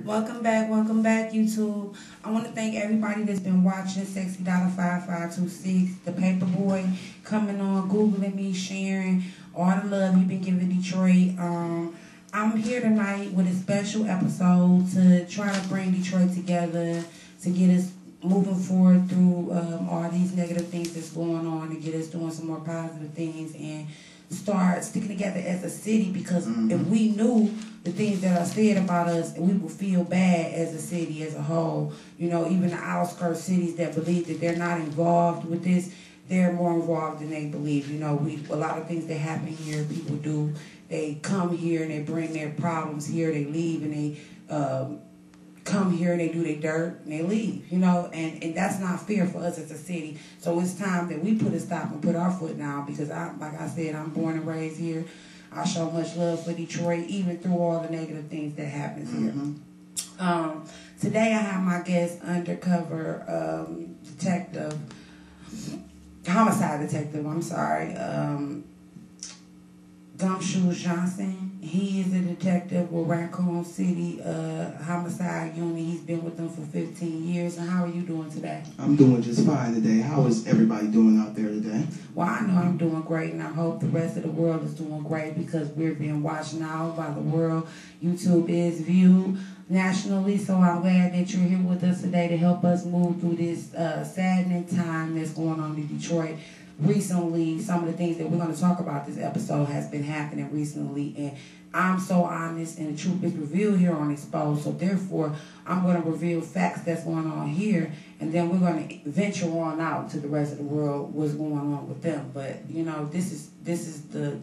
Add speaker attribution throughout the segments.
Speaker 1: Welcome back, YouTube. I want to thank everybody that's been watching Sexy Dollar 5526, the Paperboy, coming on, Googling me, sharing all the love you've been giving Detroit. I'm here tonight with a special episode to try to bring Detroit together, to get us moving forward through all these negative things that's going on, and get us doing some more positive things and start sticking together as a city, because if we knew the things that are said about us, we would feel bad as a city as a whole. You know, even the outskirts cities that believe that they're not involved with this, they're more involved than they believe. You know, a lot of things that happen here, people do. They come here and they bring their problems here. They leave and they come here and they do their dirt and they leave, you know, and that's not fair for us as a city. So it's time that we put a stop and put our foot down, because like I said, I'm born and raised here. I show much love for Detroit, even through all the negative things that happens here. Today I have my guest, undercover detective, homicide detective, I'm sorry, Gumshoes Johnson. He is a detective with Raccoon City Homicide Unit. He's been with them for 15 years. And how are you doing today?
Speaker 2: I'm doing just fine today. How is everybody doing out there today?
Speaker 1: Well, I know I'm doing great, and I hope the rest of the world is doing great, because we're being watched now by the world. YouTube is viewed nationally, so I'm glad that you're here with us today to help us move through this saddening time that's going on in Detroit. Recently, some of the things that we're going to talk about this episode has been happening recently, and I'm so honest, and the truth is revealed here on Exposed. So therefore, I'm going to reveal facts that's going on here, and then we're going to venture on out to the rest of the world, what's going on with them. But you know, this is the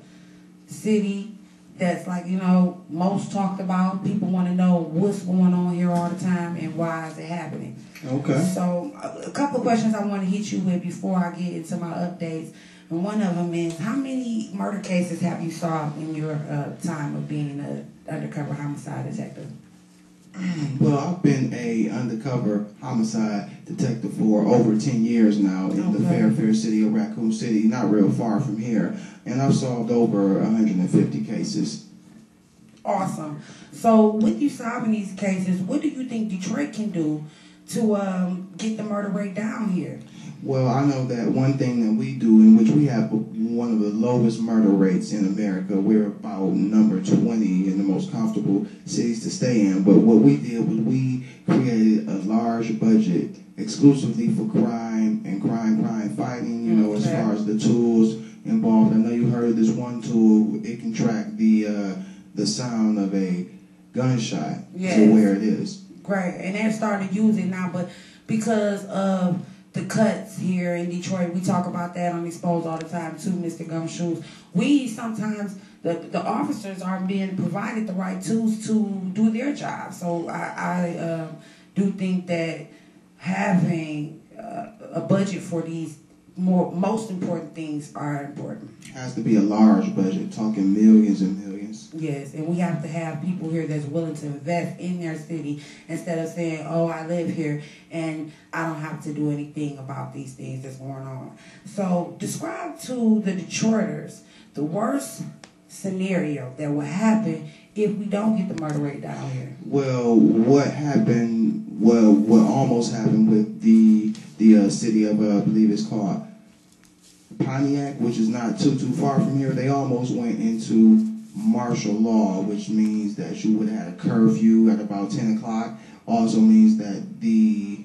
Speaker 1: city that's, like, you know, most talked about. People want to know what's going on here all the time and why is it happening.
Speaker 2: Okay.
Speaker 1: So a couple of questions I want to hit you with before I get into my updates. And one of them is, how many murder cases have you solved in your time of being an undercover homicide detective?
Speaker 2: Well, I've been a undercover homicide detective for over 10 years now in the fair city of Raccoon City, not real far from here. And I've solved over 150 cases.
Speaker 1: Awesome. So with you solving these cases, what do you think Detroit can do to get the murder rate down here?
Speaker 2: Well, I know that one thing that we do, in which we have one of the lowest murder rates in America. We're about number 20 in the most comfortable cities to stay in. But what we did was we created a large budget exclusively for crime and crime fighting, you know, as far as the tools involved. I know you heard of this one tool. It can track the sound of a gunshot to where it is.
Speaker 1: Great. And they're starting to use it now, but because of the cuts here in Detroit, we talk about that on Exposed all the time too, Mr. Gumshoes. We sometimes, the officers aren't being provided the right tools to do their job. So I do think that having a budget for these most important things are important.
Speaker 2: Has to be a large budget, talking millions and millions.
Speaker 1: Yes, and we have to have people here that's willing to invest in their city, instead of saying, oh, I live here and I don't have to do anything about these things that's going on. So describe to the Detroiters the worst scenario that will happen if we don't get the murder rate down here.
Speaker 2: Well, what happened, what almost happened with the city of, I believe it's called Pontiac, which is not too far from here. They almost went into martial law, which means that you would have had a curfew at about 10 o'clock. Also means that the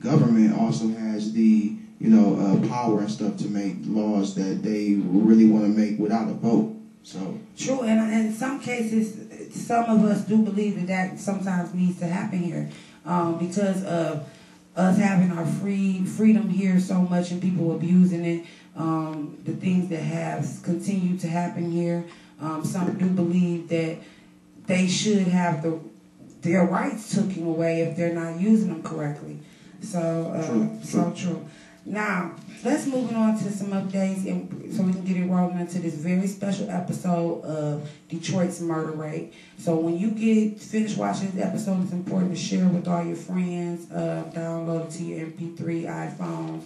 Speaker 2: government also has the, you know, power and stuff to make laws that they really want to make without a vote. So
Speaker 1: true, and in some cases, some of us do believe that sometimes needs to happen here, because of us having our freedom here so much and people abusing it. The things that have continued to happen here, some do believe that they should have their rights taken away if they're not using them correctly. So true. Now, let's move on to some updates, and so we can get it rolling into this very special episode of Detroit's murder rate. So when you get finished watching this episode, it's important to share with all your friends, download it to your MP3, iPhones,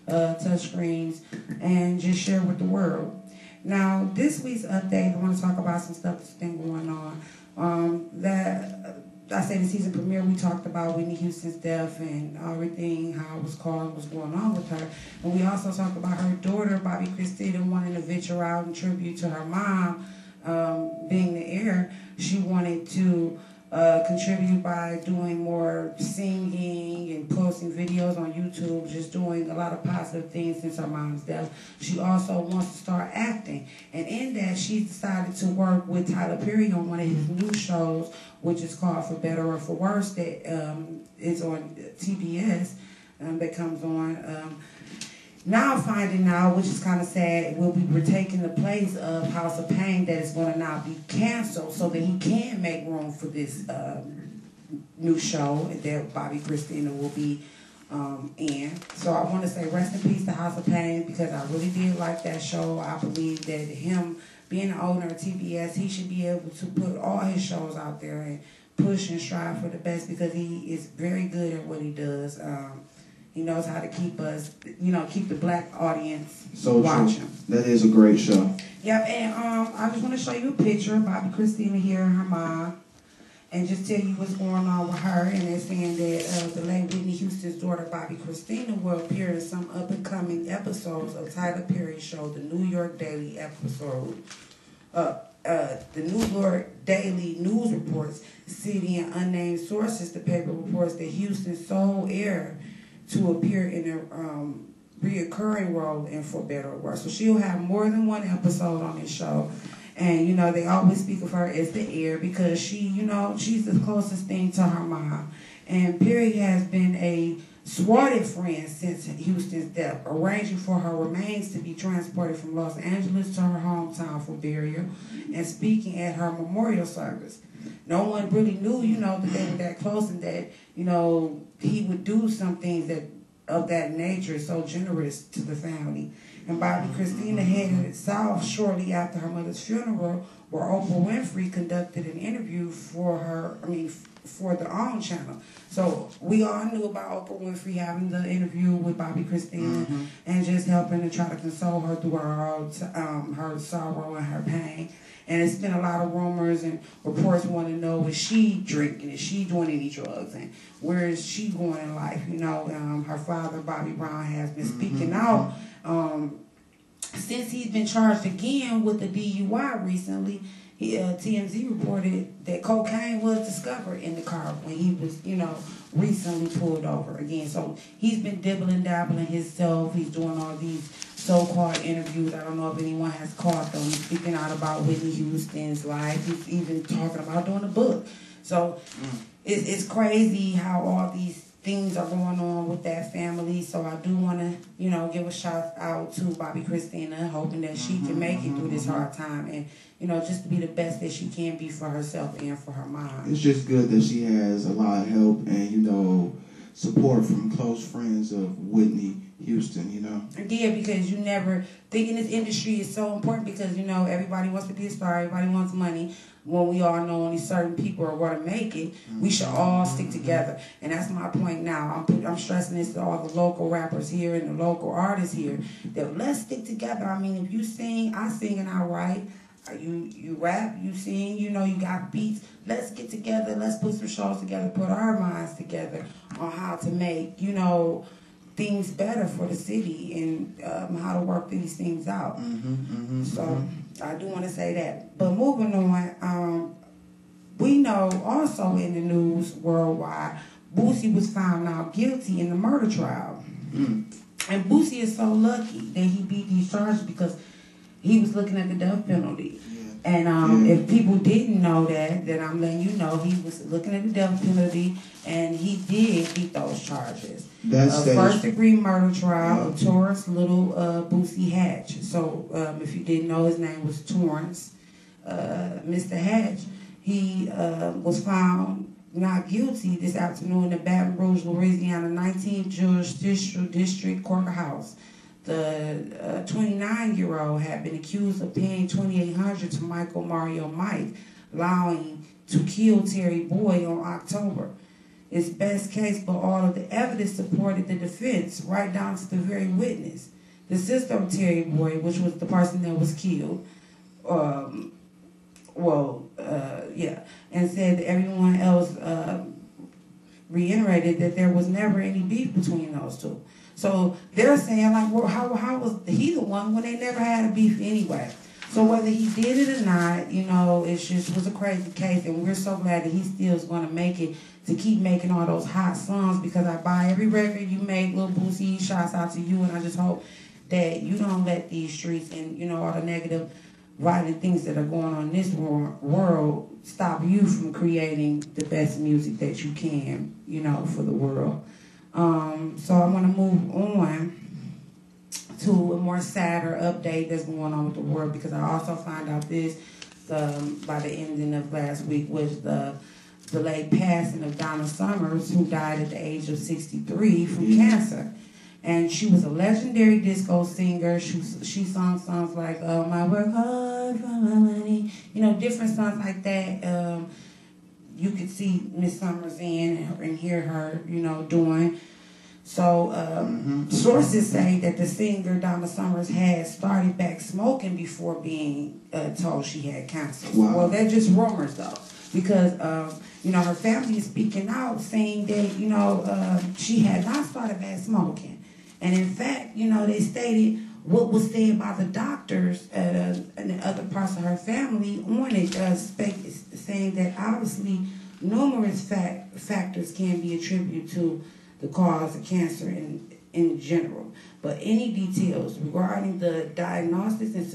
Speaker 1: touchscreens, and just share with the world. Now, this week's update, I want to talk about some stuff that's been going on say the season premiere, we talked about Whitney Houston's death and everything, how it was caused, what's going on with her. And we also talked about her daughter, Bobby Christina, wanting to venture out in tribute to her mom, being the heir. She wanted to contribute by doing more singing and posting videos on YouTube, just doing a lot of positive things since her mom's death. She also wants to start acting. And in that, she decided to work with Tyler Perry on one of his new shows, which is called For Better or For Worse, that is on TBS, that comes on. Now finding out, which is kind of sad, will be taking the place of House of Pain that is going to now be canceled so that he can make room for this new show that Bobby Christina will be in. So I want to say rest in peace to House of Pain because I really did like that show. I believe that him being the owner of TBS, he should be able to put all his shows out there and push and strive for the best because he is very good at what he does. He knows how to keep us, keep the black audience watching.
Speaker 2: That is a great show.
Speaker 1: Yep, and I just want to show you a picture of Bobby Christina here and her mom, and just tell you what's going on with her. And they're saying that the late Whitney Houston's daughter, Bobby Christina, will appear in some up-and-coming episodes of Tyler Perry's show, The New York Daily episode. The New York Daily News reports, citing unnamed sources, the paper reports that Houston's sole heir to appear in a reoccurring role in For Better or Worse. So she'll have more than one episode on this show. And, they always speak of her as the heir because she, she's the closest thing to her mom. And Perry has been a swatted friend since Houston's death, arranging for her remains to be transported from Los Angeles to her hometown for burial and speaking at her memorial service. No one really knew, that they were that close and that, he would do some things of that nature, so generous to the family. And Bobby Christina headed south shortly after her mother's funeral, where Oprah Winfrey conducted an interview for the OWN channel. So we all knew about Oprah Winfrey having the interview with Bobby Christina and just helping to try to console her through her sorrow and her pain. And it's been a lot of rumors and reports want to know, is she drinking? Is she doing any drugs? And where is she going in life? Her father, Bobby Brown, has been speaking out. Since he's been charged again with the DUI recently, TMZ reported that cocaine was discovered in the car when he was, recently pulled over again. So he's been dibbling-dabbling himself. He's doing all these so-called interviews. I don't know if anyone has caught them speaking out about Whitney Houston's life. He's even talking about doing a book. So it's crazy how all these things are going on with that family. So I do want to, give a shout out to Bobby Christina, hoping that she can make it through this hard time and, just to be the best that she can be for herself and for her mom.
Speaker 2: It's just good that she has a lot of help and, support from close friends of Whitney Houston,
Speaker 1: Yeah, because you never think in this industry is so important because, everybody wants to be a star, everybody wants money. When we all know only certain people are going to make it, we should all stick together. And that's my point now. I'm stressing this to all the local rappers here and the local artists here, that let's stick together. I mean, if you sing, I sing and I write. You rap, you sing, you got beats. Let's get together. Let's put some shows together, put our minds together on how to make, things better for the city and how to work these things out. So I do want to say that. But moving on, we know also in the news worldwide, Boosie was found now guilty in the murder trial. And Boosie is so lucky that he beat these charges because he was looking at the death penalty. And if people didn't know that, then I'm letting you know he was looking at the death penalty, and he did beat those charges. First-degree murder trial of Torrance Little Boosie Hatch. So if you didn't know, his name was Torrance. Mr. Hatch, he was found not guilty this afternoon in the Baton Rouge, Louisiana 19th Judicial District Courthouse. The 29-year-old had been accused of paying $2,800 to Michael Mario Mike, allowing to kill Terry Boyd on October. Its best case, but all of the evidence supported the defense, right down to the very witness. The sister of Terry Boyd, which was the person that was killed, and said that everyone else reiterated that there was never any beef between those two. So they're saying, like, well, how was he the one when they never had a beef anyway? So whether he did it or not, you know, it just was a crazy case, and we're so glad that he still is going to make it to keep making all those hot songs, because I buy every record you make. Lil Boosie, shouts out to you, and I just hope that you don't let these streets and, you know, all the negative, violent things that are going on in this world stop you from creating the best music that you can, you know, for the world. So I want to move on to a more sadder update that's going on with the world, because I also found out this by the ending of last week was the delayed passing of Donna Summers, who died at the age of 63 from cancer. And she was a legendary disco singer. She sung songs like "My Work Hard for My Money," you know, different songs like that. You could see Miss Summers in and hear her, you know, doing. So sources say that the singer Donna Summers had started back smoking before being told she had cancer. Wow. Well, they're just rumors though, because you know, her family is speaking out saying that, you know, she had not started back smoking. And in fact, you know, they stated what was said by the doctors and the other parts of her family on it, saying that obviously numerous factors can be attributed to the cause of cancer in general. But any details regarding the diagnosis and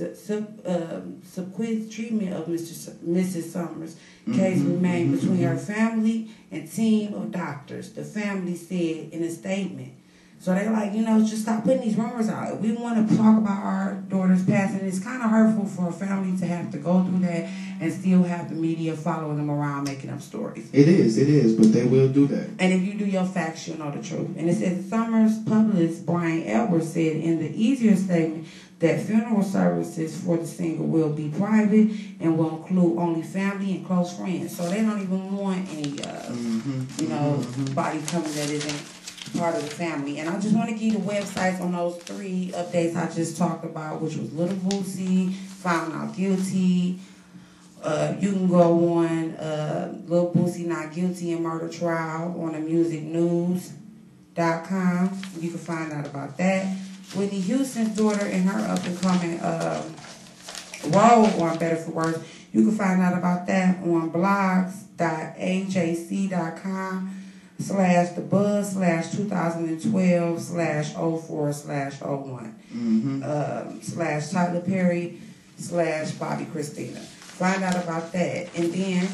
Speaker 1: subsequent treatment of Mrs. Summers' case remain between her family and team of doctors, the family said in a statement. So they're like, you know, just stop putting these rumors out. We want to talk about our daughter's passing. It's kind of hurtful for a family to have to go through that and still have the media following them around, making up stories.
Speaker 2: It is, but they will do that.
Speaker 1: And if you do your facts, you'll know the truth. And it says Summers' publicist, Brian Edwards, said in the easier statement that funeral services for the singer will be private and will include only family and close friends. So they don't even want any, body coming that isn't part of the family. And I just want to give you the websites on those 3 updates I just talked about, which was Little Boosie, found not guilty. You can go on Lil Boosie Not Guilty in Murder Trial on the musicnews.com. You can find out about that. Whitney Houston's daughter and her up-and-coming role on Better For Worse. You can find out about that on blogs.ajc.com/thebuzz/2012/04/01 /Tyler Perry/Bobby Christina. Find out about that. And then,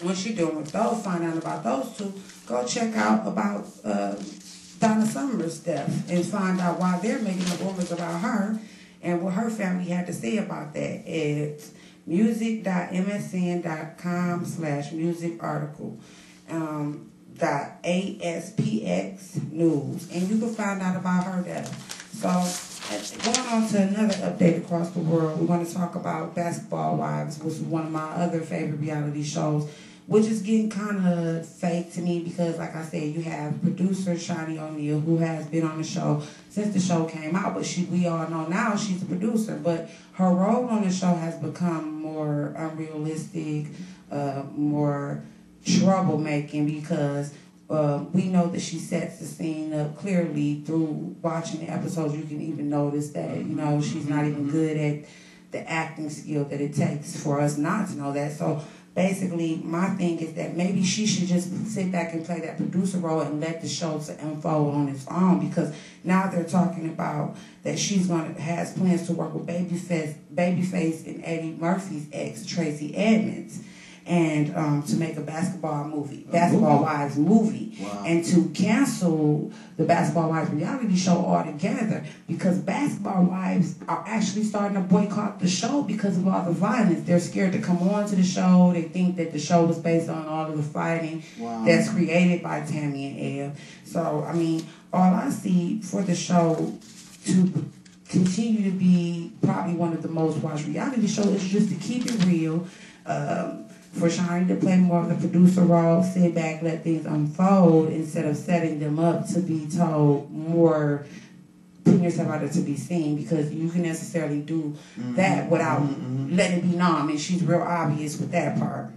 Speaker 1: once you're done with those, find out about those 2, go check out about Donna Summers' death and find out why they're making up rumors about her and what her family had to say about that. It's music.msn.com/music article. .aspx news, and you can find out about her death. So, going on to another update across the world, we're going to talk about Basketball Wives, which is one of my other favorite reality shows, which is getting kind of fake to me because, like I said, you have producer Shani O'Neal, who has been on the show since the show came out, but we all know now she's a producer, but her role on the show has become more unrealistic, more troublemaking, because we know that she sets the scene up clearly through watching the episodes. You can even notice that, you know, she's not even good at the acting skill that it takes for us not to know that. So basically, my thing is that maybe she should just sit back and play that producer role and let the show to unfold on its own, because now they're talking about that has plans to work with Babyface and Eddie Murphy's ex, Tracy Edmonds, and to make a Basketball Wives movie, wow. And to cancel the Basketball Wives reality show altogether, because Basketball Wives are actually starting to boycott the show because of all the violence. They're scared to come on to the show. They think that the show was based on all of the fighting, wow, that's created by Tammy and Ev. So, I mean, all I see for the show to continue to be probably one of the most watched reality shows is just to keep it real, for Shani to play more of the producer role, sit back, let things unfold, instead of setting them up to be told more, putting yourself out there to be seen, because you can necessarily do that without letting it be known. I mean, she's real obvious with that part.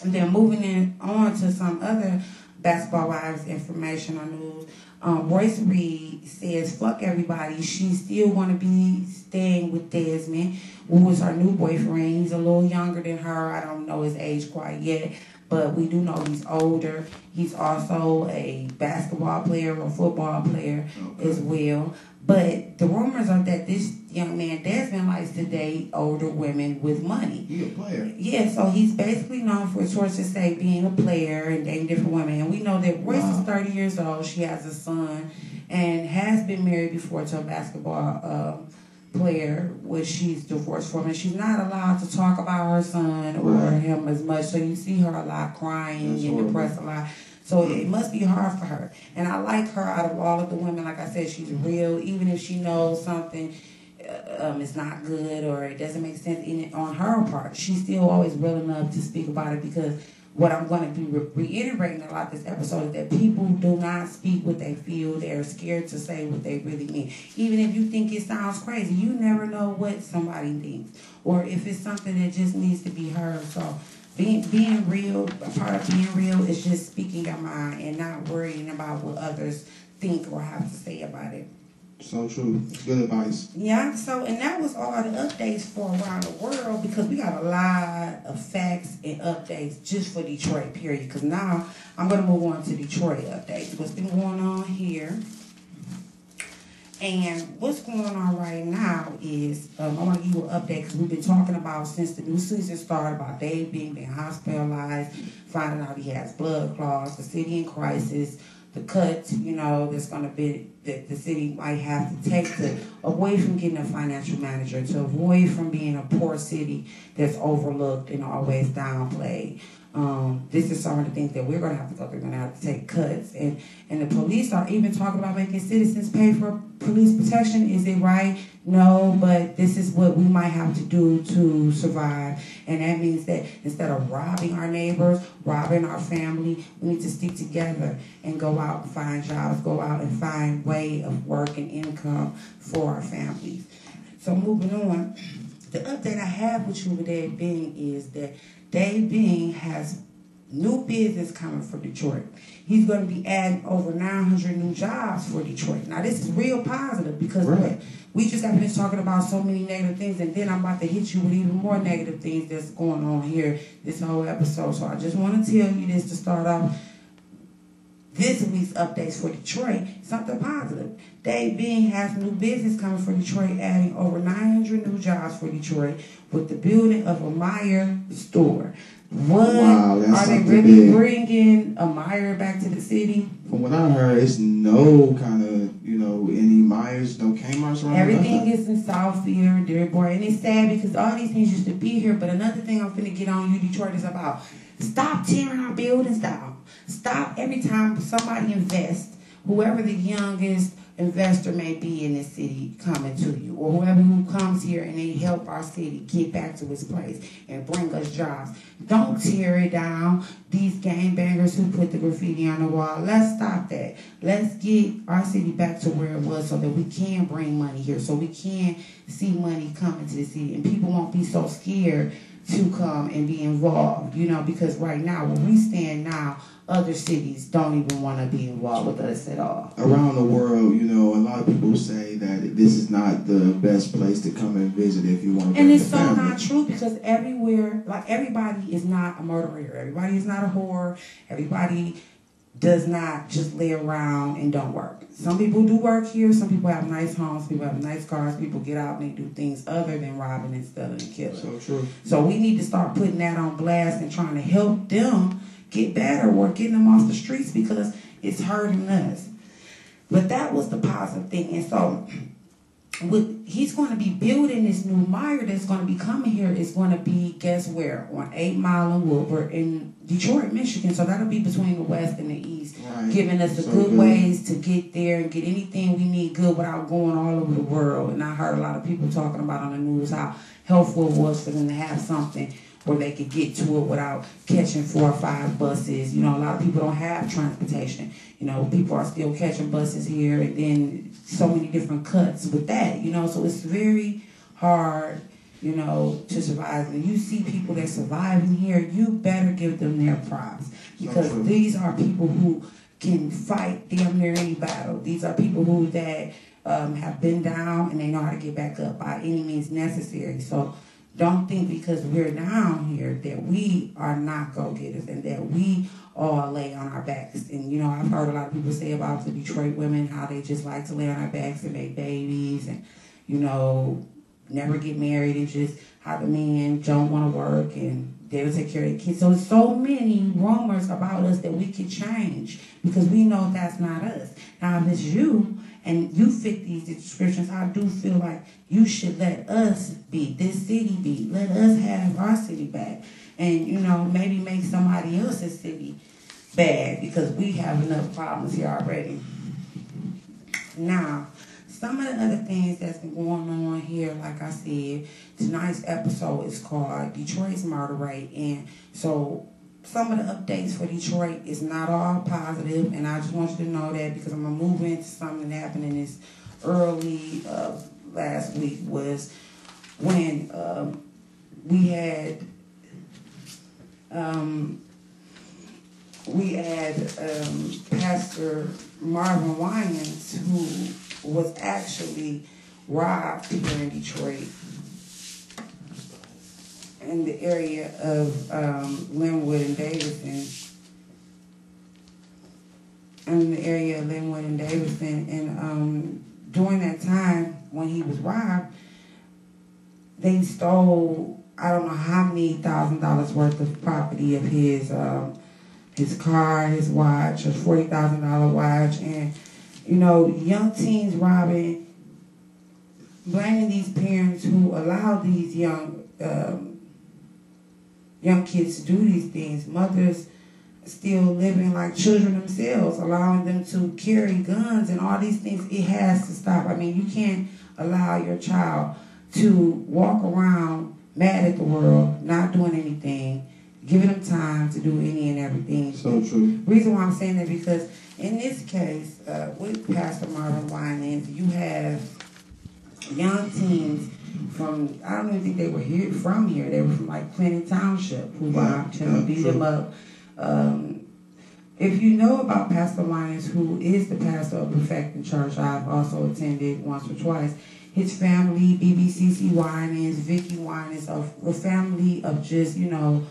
Speaker 1: And then moving on to some other basketball wives information or news. Royce Reed says, fuck everybody. She's still going to be staying with Desmond, who is her new boyfriend. He's a little younger than her. I don't know his age quite yet, but we do know he's older. He's also a basketball player or football player as well. But the rumors are that this young man, Desmond, likes to date older women with money.
Speaker 2: He's a player.
Speaker 1: Yeah, so he's basically known for sources say being a player and dating different women. And we know that Royce is 30 years old. She has a son and has been married before to a basketball player, which she's divorced from. And she's not allowed to talk about her son or him as much. So you see her a lot crying and depressed a lot. So it must be hard for her. And I like her out of all of the women. Like I said, she's real. Even if she knows something is not good or it doesn't make sense on her part, she's still always real enough to speak about it, because what I'm going to be reiterating a lot this episode is that people do not speak what they feel. They're scared to say what they really mean. Even if you think it sounds crazy, you never know what somebody thinks or if it's something that just needs to be heard. So being real, a part of being real is just speaking your mind and not worrying about what others think or have to say about it.
Speaker 2: So true. Good advice.
Speaker 1: Yeah, and that was all the updates for around the world, because we got a lot of facts and updates just for Detroit, period. Because now I'm going to move on to Detroit updates. What's been going on here? And what's going on right now is, I want to give you an update, because we've been talking about since the new season started about Dave being hospitalized, finding out he has blood clots, the city in crisis, the cuts, that's going to be that the city might have to take to away from getting a financial manager, to avoid from being a poor city that's overlooked and always downplayed. This is some of the things that we're going to have to go through. We're going to have to take cuts. And the police are even talking about making citizens pay for police protection. Is it right? No, but this is what we might have to do to survive. And that means that instead of robbing our neighbors, robbing our family, we need to stick together and go out and find jobs, go out and find way of work and income for our families. So moving on, the update I have with you with Dave Bing is that Dave Bing has new business coming for Detroit. He's going to be adding over 900 new jobs for Detroit. Now, this is real positive, because we just got finished talking about so many negative things, and then I'm about to hit you with even more negative things that's going on here this whole episode. So I just want to tell you this to start off this week's updates for Detroit. Something positive. Dave Bing has new business coming for Detroit, adding over 900 new jobs for Detroit with the building of a Meijer store. What? Wow, are they really bringing a Meijer back to the city?
Speaker 2: From what I heard, it's no kind of, any Meijers, no Kmart's around.
Speaker 1: Everything is in Southfield, Dearborn. And it's sad because all these things used to be here. But another thing I'm finna get on you, Detroit, is about stop tearing our buildings down. Stop every time somebody invests, whoever the youngest investor may be in this city coming to you, or whoever who comes here and they help our city get back to its place and bring us jobs. Don't tear it down. These gangbangers who put the graffiti on the wall, let's stop that. Let's get our city back to where it was so that we can bring money here, so we can see money coming to the city, and people won't be so scared to come and be involved, because right now, where we stand now, other cities don't even want to be involved with us at all.
Speaker 2: Around the world, a lot of people say that this is not the best place to come and visit if you want to.
Speaker 1: And it's so not true, because everywhere, everybody is not a murderer. Everybody is not a whore. Everybody does not just lay around and don't work. Some people do work here. Some people have nice homes. People have nice cars. People get out and they do things other than robbing and stealing and killing.
Speaker 2: So true.
Speaker 1: So we need to start putting that on blast and trying to help them get better or getting them off the streets, because it's hurting us. But that was the positive thing. And so he's going to be building this new Meijer that's going to be coming here. Is going to be, guess where? On 8 Mile and Wilbur in Detroit, Michigan. So that'll be between the West and the East, giving us the good ways to get there and get anything we need good without going all over the world. And I heard a lot of people talking about on the news how helpful it was for them to have something where they could get to it without catching 4 or 5 buses. A lot of people don't have transportation. People are still catching buses here, and then so many different cuts with that, so it's very hard you know, to survive. When you see people that survive in here, you better give them their props. Because these are people who can fight damn near any battle. These are people who that have been down and they know how to get back up by any means necessary. So don't think because we're down here that we are not go-getters and that we all lay on our backs. And, you know, I've heard a lot of people say about the Detroit women, how they just like to lay on our backs and make babies and, you know, never get married and just how the men don't want to work and they'll take care of their kids. So there's so many rumors about us that we can change because we know that's not us. Now, if it's you and you fit these descriptions, I do feel like you should let us be, this city be. Let us have our city back. And, you know, maybe make somebody else's city bad because we have enough problems here already. Now, some of the other things that's been going on here, like I said, tonight's episode is called Detroit's Murder Rate. And so some of the updates for Detroit is not all positive, and I just want you to know that because I'm going to move into something that happened in this early last week was when we had Pastor Marvin Winans, who was actually robbed here in Detroit in the area of Linwood and Davidson. And during that time when he was robbed, they stole, I don't know how many $1,000s worth of property of his car, his watch, his $40,000 watch, and you know, young teens robbing, blaming these parents who allow these young kids to do these things. Mothers still living like children themselves, allowing them to carry guns and all these things. It has to stop. I mean, you can't allow your child to walk around mad at the world, not doing anything, giving them time to do any and everything.
Speaker 2: So true.
Speaker 1: Reason why I'm saying that because in this case, with Pastor Marvin Winans, you have young teens from, I don't even think they were from here. They were from like Clinton Township who robbed him, beat him up. If you know about Pastor Winans, who is the pastor of Perfecting Church, I've also attended once or twice. His family, BBCC Winans, Vicky Winans, a family of just, you know,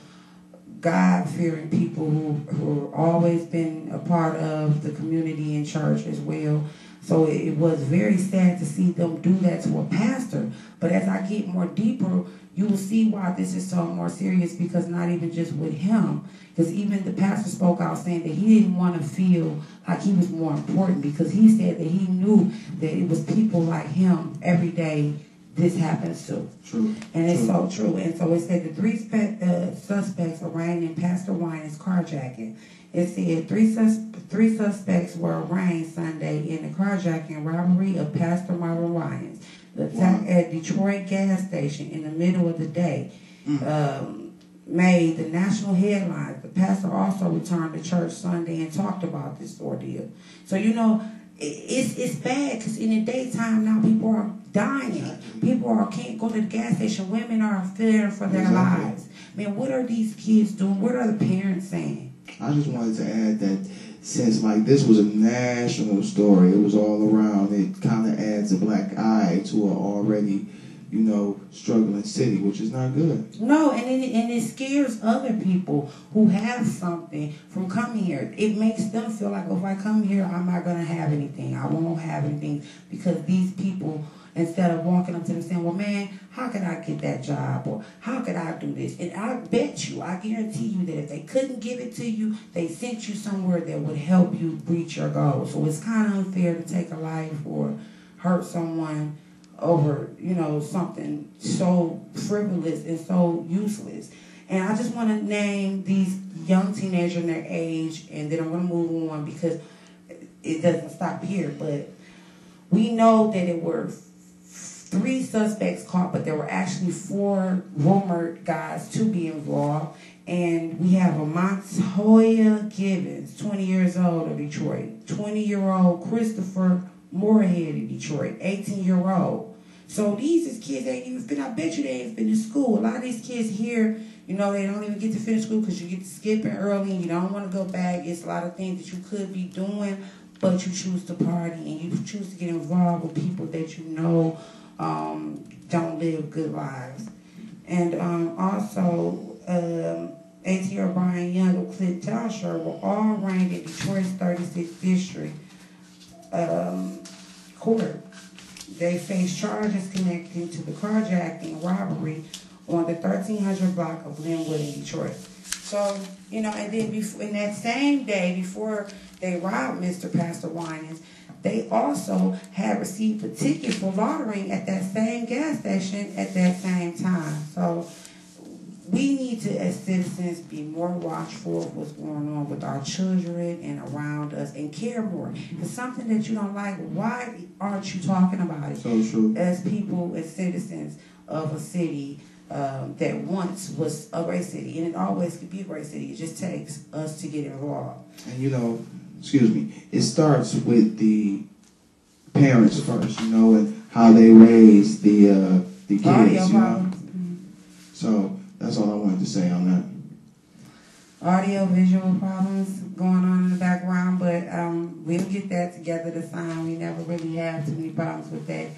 Speaker 1: God-fearing people who always been a part of the community and church as well. So it was very sad to see them do that to a pastor. But as I get more deeper, you will see why this is so more serious, because not even just with him. Because even the pastor spoke out saying that he didn't want to feel like he was more important, because he said that he knew that it was people like him every day this happens to.
Speaker 2: True.
Speaker 1: And it's so true. And so it said the three suspects arraigned in Pastor Winans' carjacking. It said three suspects were arraigned Sunday in the carjacking robbery of Pastor Marvin Winans. The attack at Detroit gas station in the middle of the day made the national headlines. The pastor also returned to church Sunday and talked about this ordeal. So, you know, it's bad because in the daytime now people are dying. People can't go to the gas station. Women are fearing for their lives. Man, what are these kids doing? What are the parents saying?
Speaker 2: I just wanted to add that since like this was a national story, it was all around, it kind of adds a black eye to an already, you know, struggling city, which is not good.
Speaker 1: No, and it scares other people who have something from coming here. It makes them feel like, oh, if I come here, I'm not going to have anything. I won't have anything, because these people, instead of walking up to them saying, well, man, how could I get that job? Or how could I do this? And I bet you, I guarantee you that if they couldn't give it to you, they sent you somewhere that would help you reach your goals. So it's kind of unfair to take a life or hurt someone over, you know, something so frivolous and so useless. And I just want to name these young teenagers and their age, and then I'm going to move on because it doesn't stop here. But we know that it were 3 suspects caught, but there were actually 4 rumored guys to be involved. And we have a Montoya Gibbons, 20 years old of Detroit, 20-year-old Christopher Moorhead of Detroit, 18-year-old, So these kids ain't even been, I bet you they ain't been in school. A lot of these kids here, you know, they don't even get to finish school because you get to skipping early and you don't want to go back. It's a lot of things that you could be doing, but you choose to party and you choose to get involved with people that you know don't live good lives. And also, A.T.R. Brian Young and Clint Tauscher were all arraigned in Detroit's 36th District Court. They face charges connecting to the carjacking and robbery on the 1300 block of Glenwood in Detroit. So, you know, and then in that same day, before they robbed Mr. Pastor Winans, they also had received a ticket for loitering at that same gas station at that same time. So we need to, as citizens, be more watchful of what's going on with our children and around us and care more. If it's something that you don't like, why aren't you talking about it?
Speaker 2: So true.
Speaker 1: As people, as citizens of a city that once was a great city, and it always could be a great city. It just takes us to get involved.
Speaker 2: And you know, excuse me, it starts with the parents first, you know, and how they raise the kids, you know. So that's all I wanted to say on that.
Speaker 1: Audio, visual problems going on in the background, but we'll get that together this time. We never really have too many problems with that.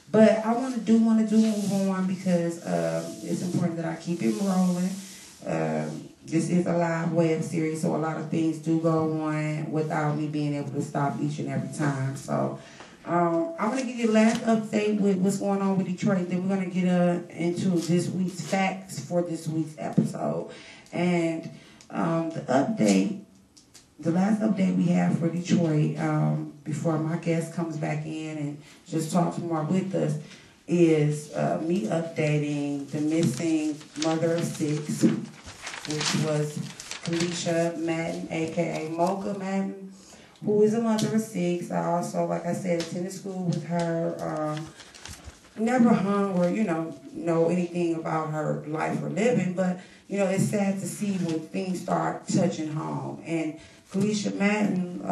Speaker 1: But I want to move on because it's important that I keep it rolling. This is a live web series, so a lot of things do go on without me being able to stop each and every time. So I'm going to give you the last update with what's going on with Detroit. Then we're going to get into this week's facts for this week's episode. And the last update we have for Detroit, before my guest comes back in and just talks more with us, is me updating the missing mother of six, which was Kalisha Madden, a.k.a. Mocha Madden, who is a mother of six. I also, like I said, attended school with her. Never hung or, know anything about her life or living, but, it's sad to see when things start touching home. And Kalisha Madden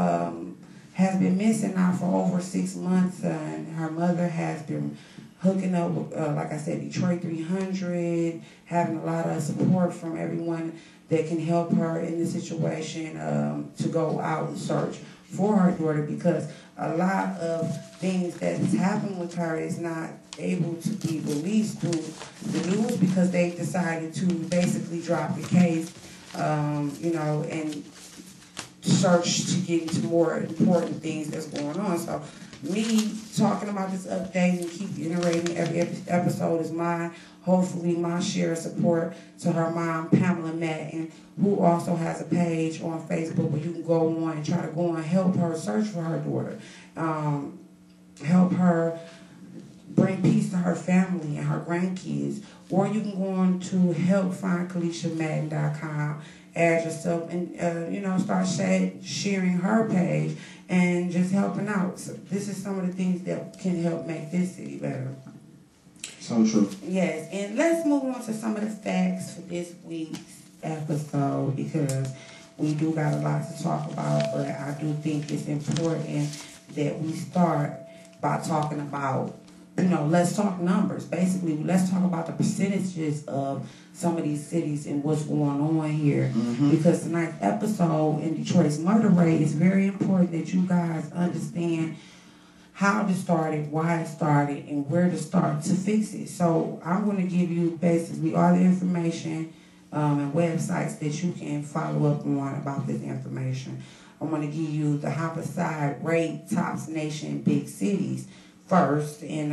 Speaker 1: has been missing now for over 6 months, and her mother has been hooking up with, like I said, Detroit 300, having a lot of support from everyone that can help her in this situation to go out and search for her daughter, because a lot of things that has happened with her is not able to be released through the news because they decided to basically drop the case, and search to get into more important things that's going on. So me talking about this update and keep iterating every episode is hopefully my share of support to her mom, Pamela Madden, who also has a page on Facebook where you can go on and try to go and help her search for her daughter, help her bring peace to her family and her grandkids. Or you can go on to helpfindKalishaMadden.com, add yourself, and start sharing her page and just helping out. So this is some of the things that can help make this city better.
Speaker 2: So true.
Speaker 1: Yes, and let's move on to some of the facts for this week's episode, because we do got a lot to talk about, but I do think it's important that we start by talking about, let's talk numbers. Basically, let's talk about the percentages of some of these cities and what's going on here. Mm-hmm. Because tonight's episode in Detroit's murder rate is very important that you guys understand how it started, why it started, and where to start to fix it. So I'm going to give you basically all the information and websites that you can follow up on about this information. I'm going to give you the homicide rate tops nation big cities first. And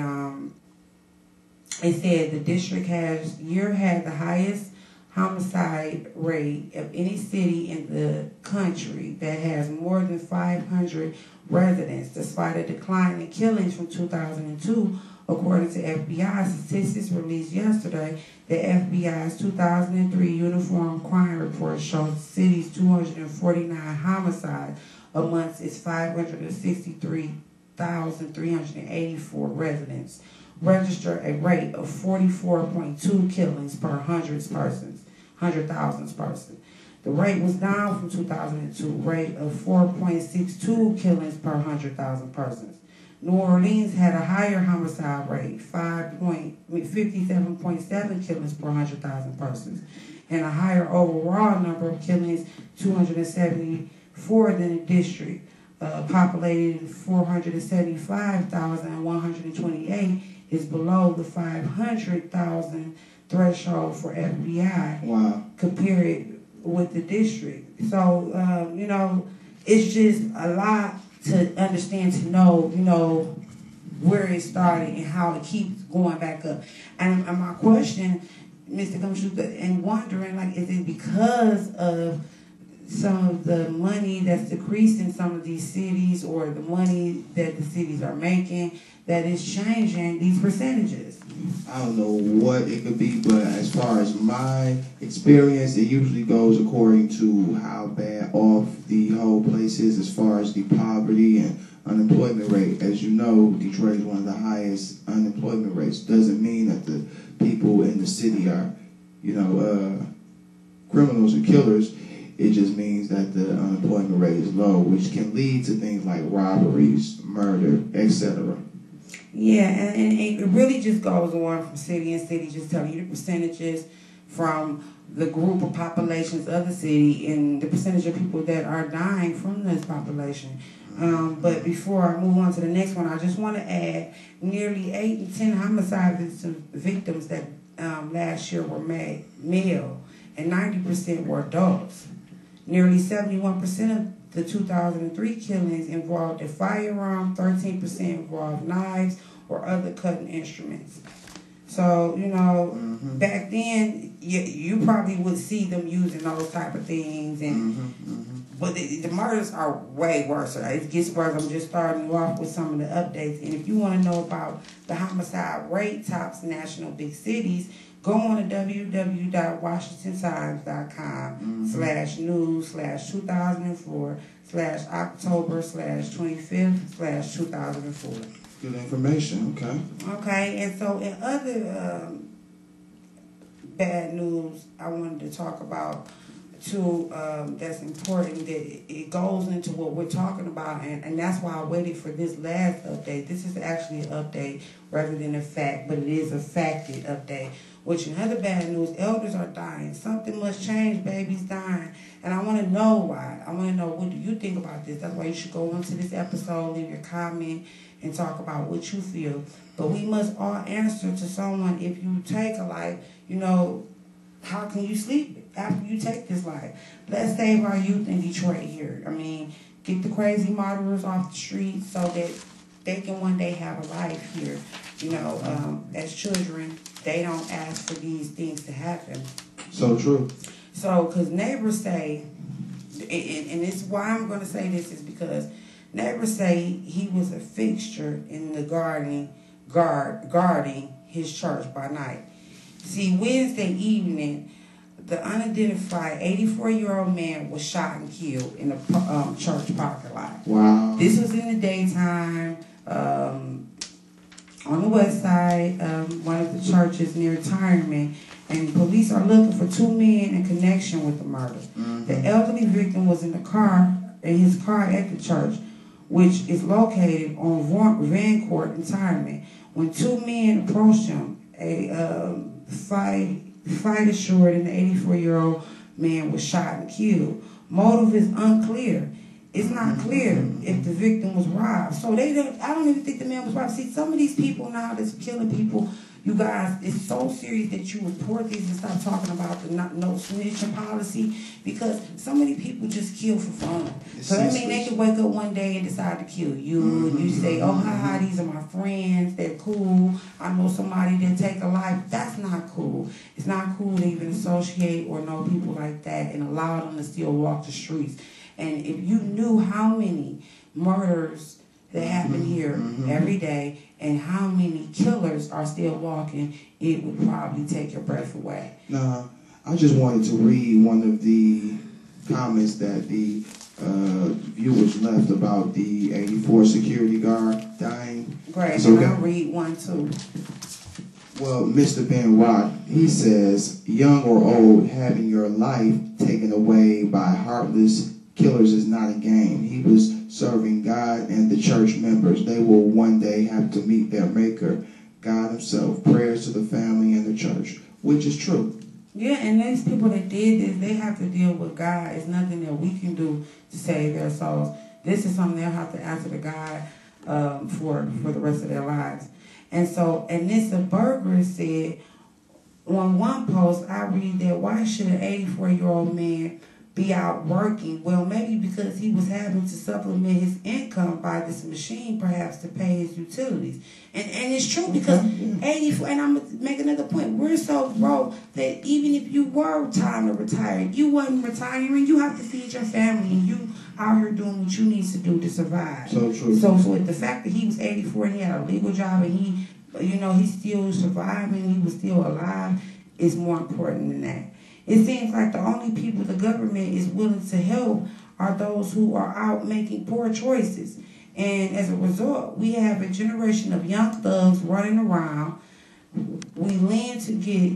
Speaker 1: it said the district had the highest homicide rate of any city in the country that has more than 500 residents, despite a decline in killings from 2002, according to FBI statistics released yesterday. The FBI's 2003 Uniform Crime Report showed the city's 249 homicides amongst its 563,384 residents registered a rate of 44.2 killings per 100,000 persons. The rate was down from 2002 rate of 4.62 killings per 100,000 persons. New Orleans had a higher homicide rate, 57.7 killings per 100,000 persons, and a higher overall number of killings, 274 than the district, populated 475,128, is below the 500,000 threshold for FBI.
Speaker 2: Wow.
Speaker 1: Compared with the district. So, you know, it's just a lot to understand, to know, you know, where it started and how it keeps going back up. And my question, Mr. Gumshoe, and wondering, like, is it because of some of the money that's decreased in some of these cities, or the money that the cities are making, that is changing these percentages?
Speaker 2: I don't know what it could be, but as far as my experience, it usually goes according to how bad off the whole place is as far as the poverty and unemployment rate. As you know, Detroit is one of the highest unemployment rates. Doesn't mean that the people in the city are, you know, criminals and killers. It just means that the unemployment rate is low, which can lead to things like robberies, murder, etc.
Speaker 1: Yeah, and it really just goes on from city and city, just telling you the percentages from the group of populations of the city and the percentage of people that are dying from this population. But before I move on to the next one, I just want to add nearly 8 in 10 homicide victims that last year were male, and 90% were adults. Nearly 71% of the 2003 killings involved a firearm, 13% involved knives or other cutting instruments. So, you know, back then, you probably would see them using those type of things. And but the murders are way worse. It gets worse. I'm just starting you off with some of the updates. And if you want to know about the homicide rate tops national big cities, go on to www.washingtontimes.com/news/2004/October/25th/2004.
Speaker 2: Good information, okay.
Speaker 1: Okay, and so in other bad news, I wanted to talk about too, that's important, that it goes into what we're talking about, and that's why I waited for this last update. This is actually an update rather than a fact, but it is a facted update. Which in other bad news, elders are dying. Something must change, babies dying. And I want to know why. I want to know, what do you think about this? That's why you should go into this episode, leave your comment, and talk about what you feel. But we must all answer to someone. If you take a life, you know, how can you sleep after you take this life? Let's save our youth in Detroit here. I mean, get the crazy murderers off the streets so that they can one day have a life here. You know, as children, they don't ask for these things to happen.
Speaker 2: So true.
Speaker 1: So, because neighbors say, and it's why I'm going to say this, is because neighbors say he was a fixture in the guarding his church by night. See, Wednesday evening, the unidentified 84-year-old man was shot and killed in a church parking lot.
Speaker 2: Wow.
Speaker 1: This was in the daytime. On the west side, one of the churches near Retirement, and police are looking for 2 men in connection with the murder. The elderly victim was in his car at the church, which is located on Van Court Retirement, when 2 men approached him. A fight assured, and the 84-year-old man was shot and killed. Motive is unclear. It's not clear if the victim was robbed. So I don't even think the man was robbed. See, some of these people now that's killing people, you guys, it's so serious that you report these and stop talking about the no snitching policy, because so many people just kill for fun. So that means they could wake up one day and decide to kill you, and you say, oh, haha, these are my friends, they're cool, I know somebody didn't take a life. That's not cool. It's not cool to even associate or know people like that and allow them to still walk the streets. And if you knew how many murders that happen here every day and how many killers are still walking, it would probably take your breath away.
Speaker 2: Nah, I just wanted to read one of the comments that the viewers left about the 84 security guard dying.
Speaker 1: Great,
Speaker 2: So,
Speaker 1: and I'll read one too.
Speaker 2: Well, Mr. Ben Watt, he says, young or old, having your life taken away by heartless killers is not a game. He was serving God and the church members. They will one day have to meet their Maker, God Himself. Prayers to the family and the church, which is true.
Speaker 1: Yeah, and these people that did this, they have to deal with God. It's nothing that we can do to save their souls. This is something they'll have to answer to God for the rest of their lives. And so, Anissa Berger said, on one post, I read that why should an 84-year-old man be out working? Well, maybe because he was having to supplement his income by this machine, perhaps to pay his utilities. And it's true because 84, and I'm going to make another point, we're so broke that even if you were time to retire, you wasn't retiring, you have to feed your family, and you out here doing what you need to do to survive.
Speaker 2: So true.
Speaker 1: So the fact that he was 84 and he had a legal job and he, he's still surviving, he was still alive, is more important than that. It seems like the only people the government is willing to help are those who are out making poor choices. And as a result, we have a generation of young thugs running around. We learn to get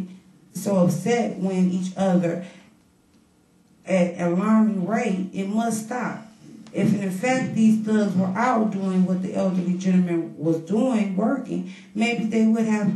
Speaker 1: so upset when each other at an alarming rate. It must stop. If in fact these thugs were out doing what the elderly gentleman was doing, working, maybe they would have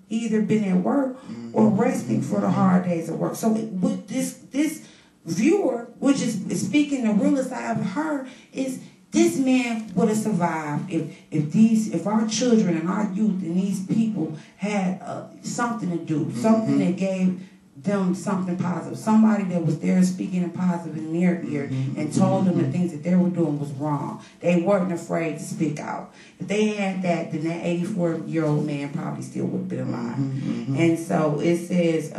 Speaker 1: either been at work or resting for the hard days of work. So with this viewer, which is speaking the realest I ever heard, is this man would have survived if our children and our youth and these people had something to do, something that gave them something positive, somebody that was there speaking in positive in their ear and told them the things that they were doing was wrong. They weren't afraid to speak out. If they had that, then that 84-year-old man probably still would have been alive. And so it says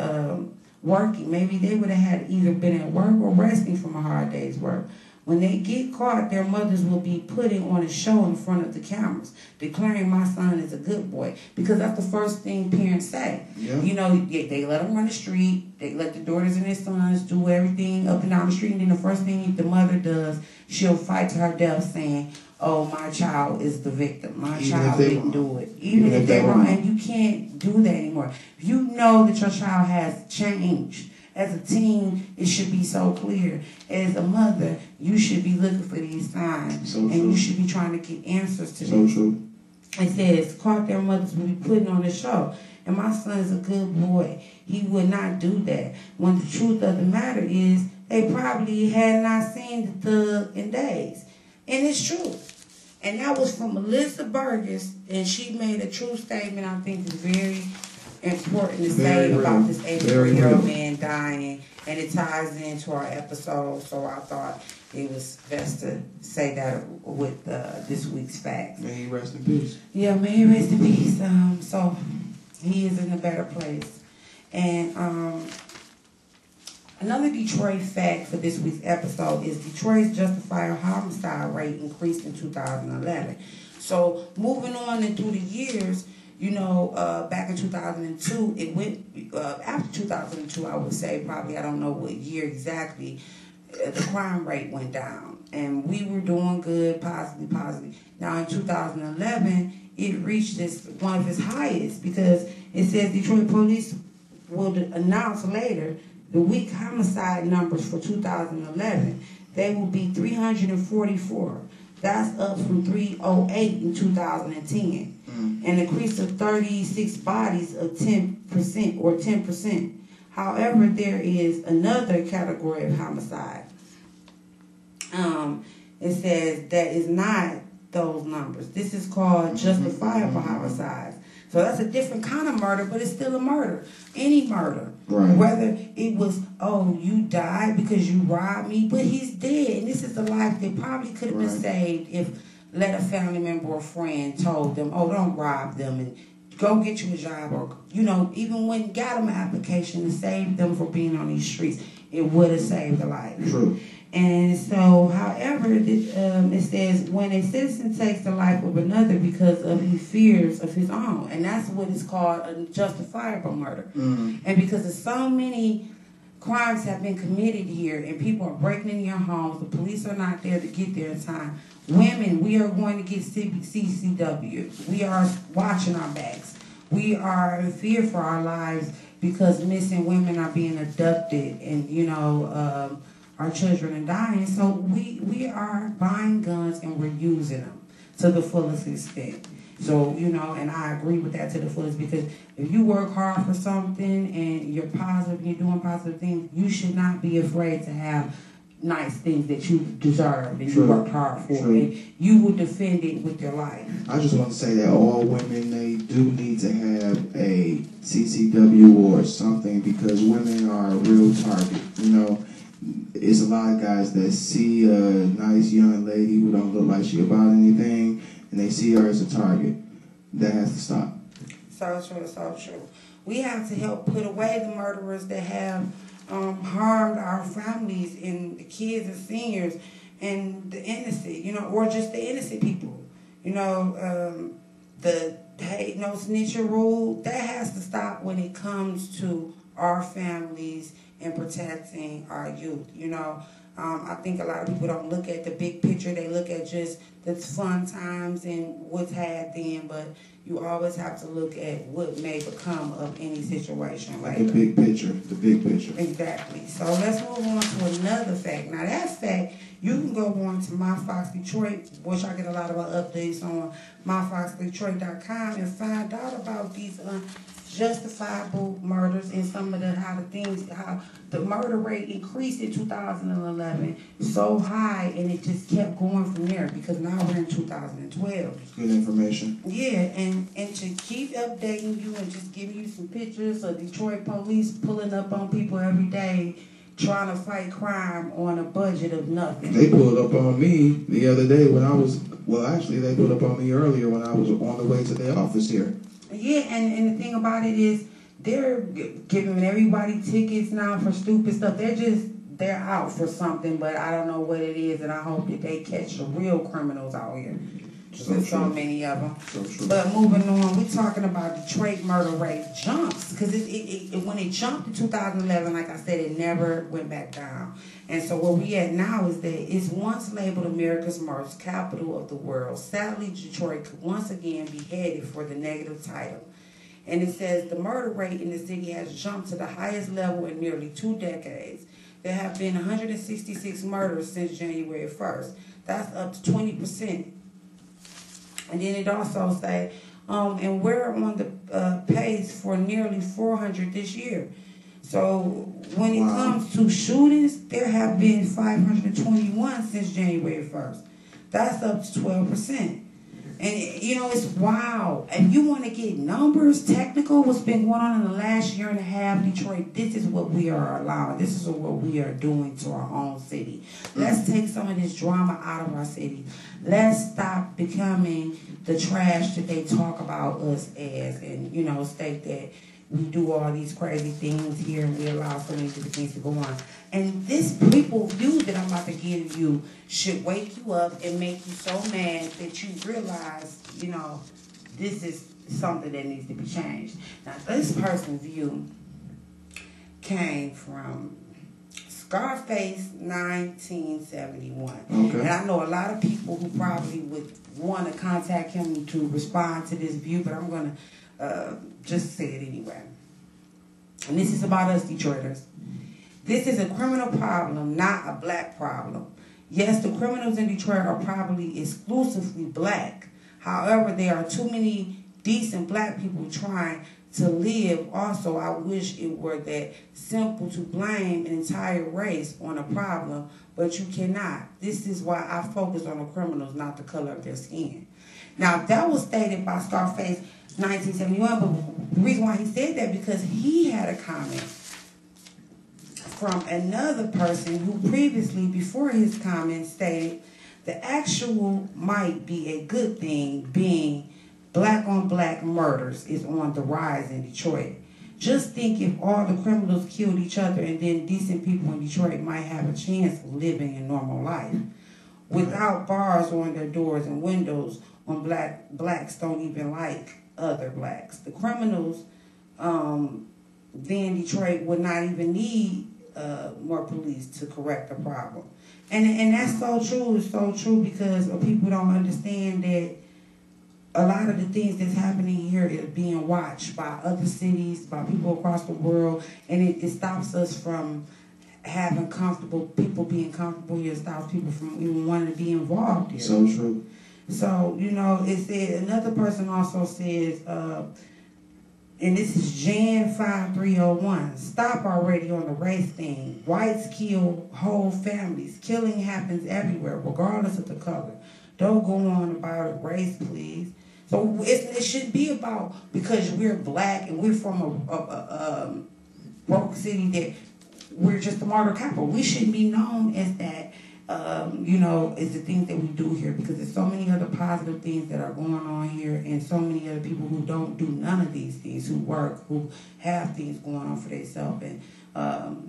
Speaker 1: working. Maybe they would have had either been at work or resting from a hard day's work. When they get caught, their mothers will be putting on a show in front of the cameras, declaring my son is a good boy. Because that's the first thing parents say. Yeah. They let them run the street. They let the daughters and their sons do everything up and down the street. And then the first thing the mother does, she'll fight to her death saying, oh, my child is the victim. My child didn't do it. Even if they're wrong. And you can't do that anymore. If you know that your child has changed, as a teen, it should be so clear. As a mother, you should be looking for these signs. And you should be trying to get answers to them. So true. It says, caught their mothers will be putting on the show. And my son is a good boy. He would not do that. When the truth of the matter is, they probably had not seen the thug in days. And it's true. And that was from Melissa Burgess. And she made a true statement I think is very important to say about this 84-year-old man dying, and it ties into our episode, so I thought it was best to say that with this week's facts.
Speaker 2: May he rest in peace.
Speaker 1: Yeah, may he rest in peace. So he is in a better place. And another Detroit fact for this week's episode is Detroit's justified homicide rate increased in 2011. So moving on and through the years, back in 2002, it went, after 2002, I would say, probably, I don't know what year exactly, the crime rate went down. And we were doing good, positively. Now in 2011, it reached one of its highest because it says Detroit police will announce later the week homicide numbers for 2011. They will be 344. That's up from 308 in 2010. An increase of 36 bodies of 10% or 10%. However, there is another category of homicide. It says that is not those numbers. This is called justifiable homicides. So that's a different kind of murder, but it's still a murder. Any murder. Right. Whether it was, oh, you died because you robbed me, but he's dead. And this is the life that probably could have been saved if let a family member or friend told them, oh, don't rob them and go get you a job. Or, even when got them an application to save them from being on these streets, it would have saved a life. True. And so, however, it says when a citizen takes the life of another because of his fears of his own, and that's what is called a justifiable murder. And because of so many crimes have been committed here and people are breaking into your homes, the police are not there to get there in time. Women, we are going to get CCW. We are watching our backs. We are in fear for our lives because missing women are being abducted and, our children are dying. So we are buying guns and we're using them. to the fullest extent. So, you know, and I agree with that to the fullest, because if you work hard for something and you're positive, you're doing positive things, you should not be afraid to have nice things that you deserve and you worked hard for. And you will defend it with your life.
Speaker 2: I just want to say that all women, they do need to have a CCW or something, because women are a real target. You know, it's a lot of guys that see a nice young lady who don't look like she about anything, and they see her as a target. That has to stop.
Speaker 1: So true, so true. We have to help put away the murderers that have harmed our families and the kids and seniors and the innocent, you know, or just the innocent people. You know, the hate no snitcher rule, that has to stop when it comes to our families and protecting our youth. You know, I think a lot of people don't look at the big picture. They look at just the fun times and what's had then, but you always have to look at what may become of any situation later.
Speaker 2: The big picture, the big picture.
Speaker 1: Exactly. So let's move on to another fact. Now that fact, you can go on to My Fox Detroit, which I get a lot of our updates on myfoxdetroit.com, and find out about these justifiable murders and some of how the murder rate increased in 2011 so high, and it just kept going from there, because now we're in 2012.
Speaker 2: Good information.
Speaker 1: Yeah, and to keep updating you and just giving you some pictures of Detroit police pulling up on people every day trying to fight crime on a budget of nothing.
Speaker 2: They pulled up on me the other day when I was, well, actually they pulled up on me earlier when I was on the way to their office here.
Speaker 1: Yeah, and the thing about it is they're giving everybody tickets now for stupid stuff. They're out for something, but I don't know what it is, and I hope that they catch the real criminals out here. There's so many of them. So but moving on, we're talking about Detroit murder rate jumps, because when it jumped in 2011, like I said, it never went back down. And so where we at now is that it's once labeled America's most capital of the world. Sadly, Detroit could once again be headed for the negative title. And it says the murder rate in the city has jumped to the highest level in nearly 2 decades. There have been 166 murders since January 1st. That's up to 20%. And then it also say, and we're on the pace for nearly 400 this year. So when it comes to shootings, there have been 521 since January 1st. That's up to 12%. And, you know, it's wow. If you want to get numbers, technical, what's been going on in the last year and a half, Detroit, this is what we are allowing. This is what we are doing to our own city. Let's take some of this drama out of our city. Let's stop becoming the trash that they talk about us as, and, you know, state that we do all these crazy things here and we allow so many different things to go on. And this people view that I'm about to give you should wake you up and make you so mad that you realize, you know, this is something that needs to be changed. Now, this person's view came from Scarface 1971. Okay. And I know a lot of people who probably would want to contact him to respond to this view, but I'm going to just say it anyway. And this is about us Detroiters. This is a criminal problem, not a black problem. Yes, the criminals in Detroit are probably exclusively black. However, there are too many decent black people trying to live. Also, I wish it were that simple to blame an entire race on a problem, but you cannot. This is why I focus on the criminals, not the color of their skin. Now, that was stated by Scarface 1971, but the reason why he said that because he had a comment from another person who previously, before his comment, stated the actual might be a good thing, being black-on-black murders is on the rise in Detroit. Just think if all the criminals killed each other and then decent people in Detroit might have a chance of living a normal life. Without bars on their doors and windows on blacks don't even like other blacks. The criminals, then Detroit would not even need more police to correct the problem. And that's so true. It's so true because people don't understand that a lot of the things that's happening here is being watched by other cities, by people across the world, and it stops us from having people being comfortable here. It stops people from even wanting to be involved here.
Speaker 2: So true.
Speaker 1: So, you know, it said, another person also says, and this is Jan 5301. Stop already on the race thing. Whites kill whole families. Killing happens everywhere, regardless of the color. Don't go on about it. Race, please. So it should be about, because we're black and we're from a broke city, that we're just a martyr capital. We shouldn't be known as that. You know, it's the things that we do here, because there's so many other positive things that are going on here, and so many other people who don't do none of these things, who work, who have things going on for themselves, and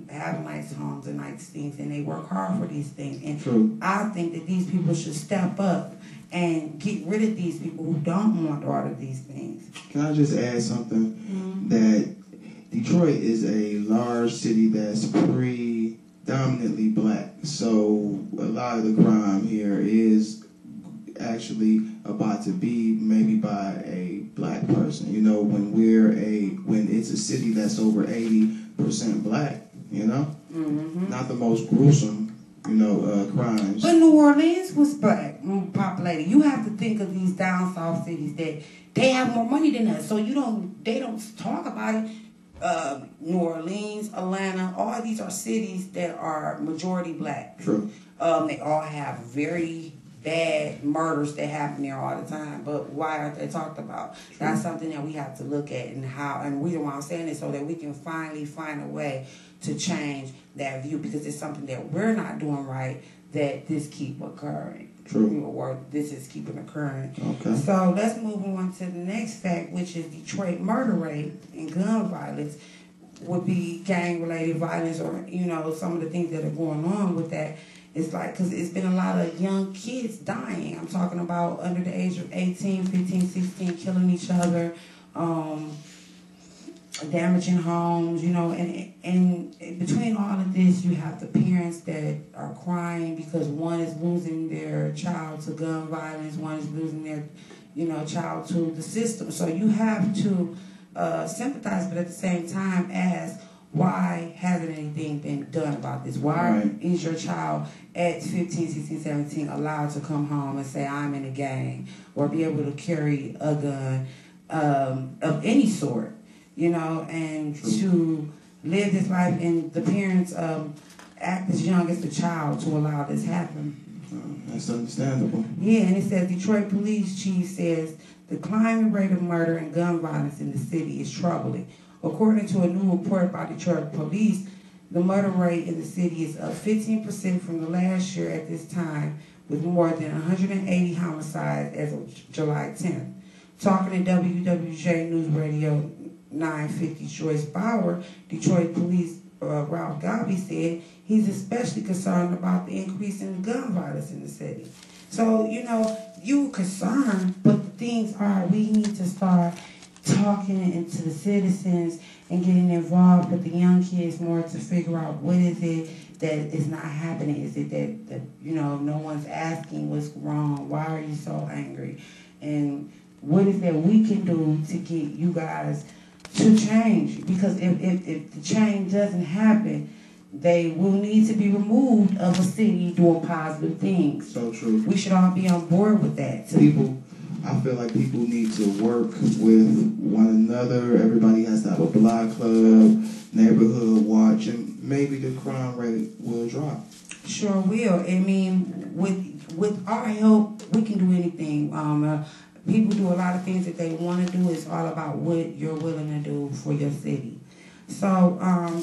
Speaker 1: have nice homes and nice things, and they work hard for these things. And
Speaker 2: True.
Speaker 1: I think that these people should step up and get rid of these people who don't want all of these things.
Speaker 2: Can I just add something? That Detroit is a large city that's predominantly black. So a lot of the crime here is actually about to be maybe by a black person. You know, when it's a city that's over 80% black, you know, not the most gruesome, you know, crimes.
Speaker 1: But New Orleans was black populated. You have to think of these down south cities that they have more money than us, so they don't talk about it. New Orleans, Atlanta, all these are cities that are majority black.
Speaker 2: True.
Speaker 1: They all have very bad murders that happen there all the time. But why aren't they talked about? True. That's something that we have to look at, and the reason why I'm saying is so that we can finally find a way to change that view, because it's something that we're not doing right, that this keep occurring.
Speaker 2: True.
Speaker 1: Or this is keeping occurring.
Speaker 2: Okay.
Speaker 1: So let's move on to the next fact, which is Detroit murder rate and gun violence would be gang-related violence, or, you know, some of the things that are going on with that. It's like, because it's been a lot of young kids dying. I'm talking about under the age of 18, 15, 16, killing each other, damaging homes, you know, and between all of this, you have the parents that are crying because one is losing their child to gun violence, one is losing their, you know, child to the system. So you have to sympathize, but at the same time ask, why hasn't anything been done about this? Why is your child at 15, 16, 17 allowed to come home and say, I'm in a gang, or be able to carry a gun of any sort? You know, and to live this life, and the parents act as young as the child to allow this happen.
Speaker 2: That's understandable.
Speaker 1: Yeah, and it says, Detroit police chief says the climbing rate of murder and gun violence in the city is troubling. According to a new report by Detroit police, the murder rate in the city is up 15% from the last year at this time, with more than 180 homicides as of July 10th. Talking to WWJ News Radio 950 Joyce Bauer, Detroit Police Ralph Galby said he's especially concerned about the increase in gun violence in the city. So, you know, you concerned, but the things are, we need to start talking to the citizens and getting involved with the young kids more to figure out what is it that is not happening. Is it that you know, no one's asking what's wrong? Why are you so angry? And what is that we can do to get you guys to change? Because if the change doesn't happen, they will need to be removed of a city doing positive things.
Speaker 2: So true. We
Speaker 1: should all be on board with that.
Speaker 2: I feel like people need to work with one another. Everybody has to have a block club, neighborhood watch, and maybe the crime rate will drop.
Speaker 1: Sure will. I mean, with our help, we can do anything. People do a lot of things that they want to do. It's all about what you're willing to do for your city. So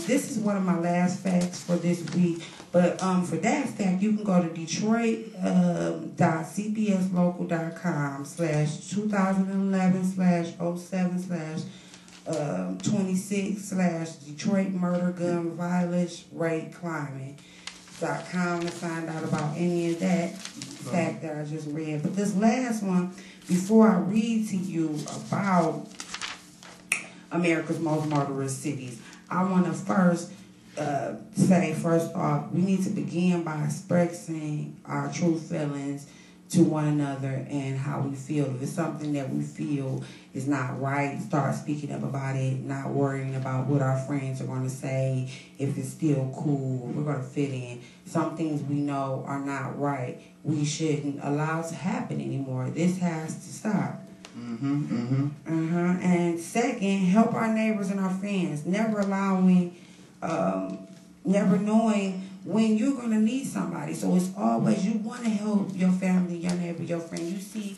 Speaker 1: this is one of my last facts for this week. But for that fact, you can go to Detroit.cbslocal.com/2011/07/26/Detroit murder gun violence rate climbing.com to find out about any of that fact that I just read. But this last one, before I read to you about America's most murderous cities, I want to first say, first off, we need to begin by expressing our true feelings to one another and how we feel. If it's something that we feel is not right, start speaking up about it, not worrying about what our friends are going to say, if it's still cool, we're going to fit in. Some things we know are not right, we shouldn't allow to happen anymore. This has to stop. And second, help our neighbors and our friends. Never knowing when you're going to need somebody. So it's always, you want to help your family, your neighbor, your friend. You see,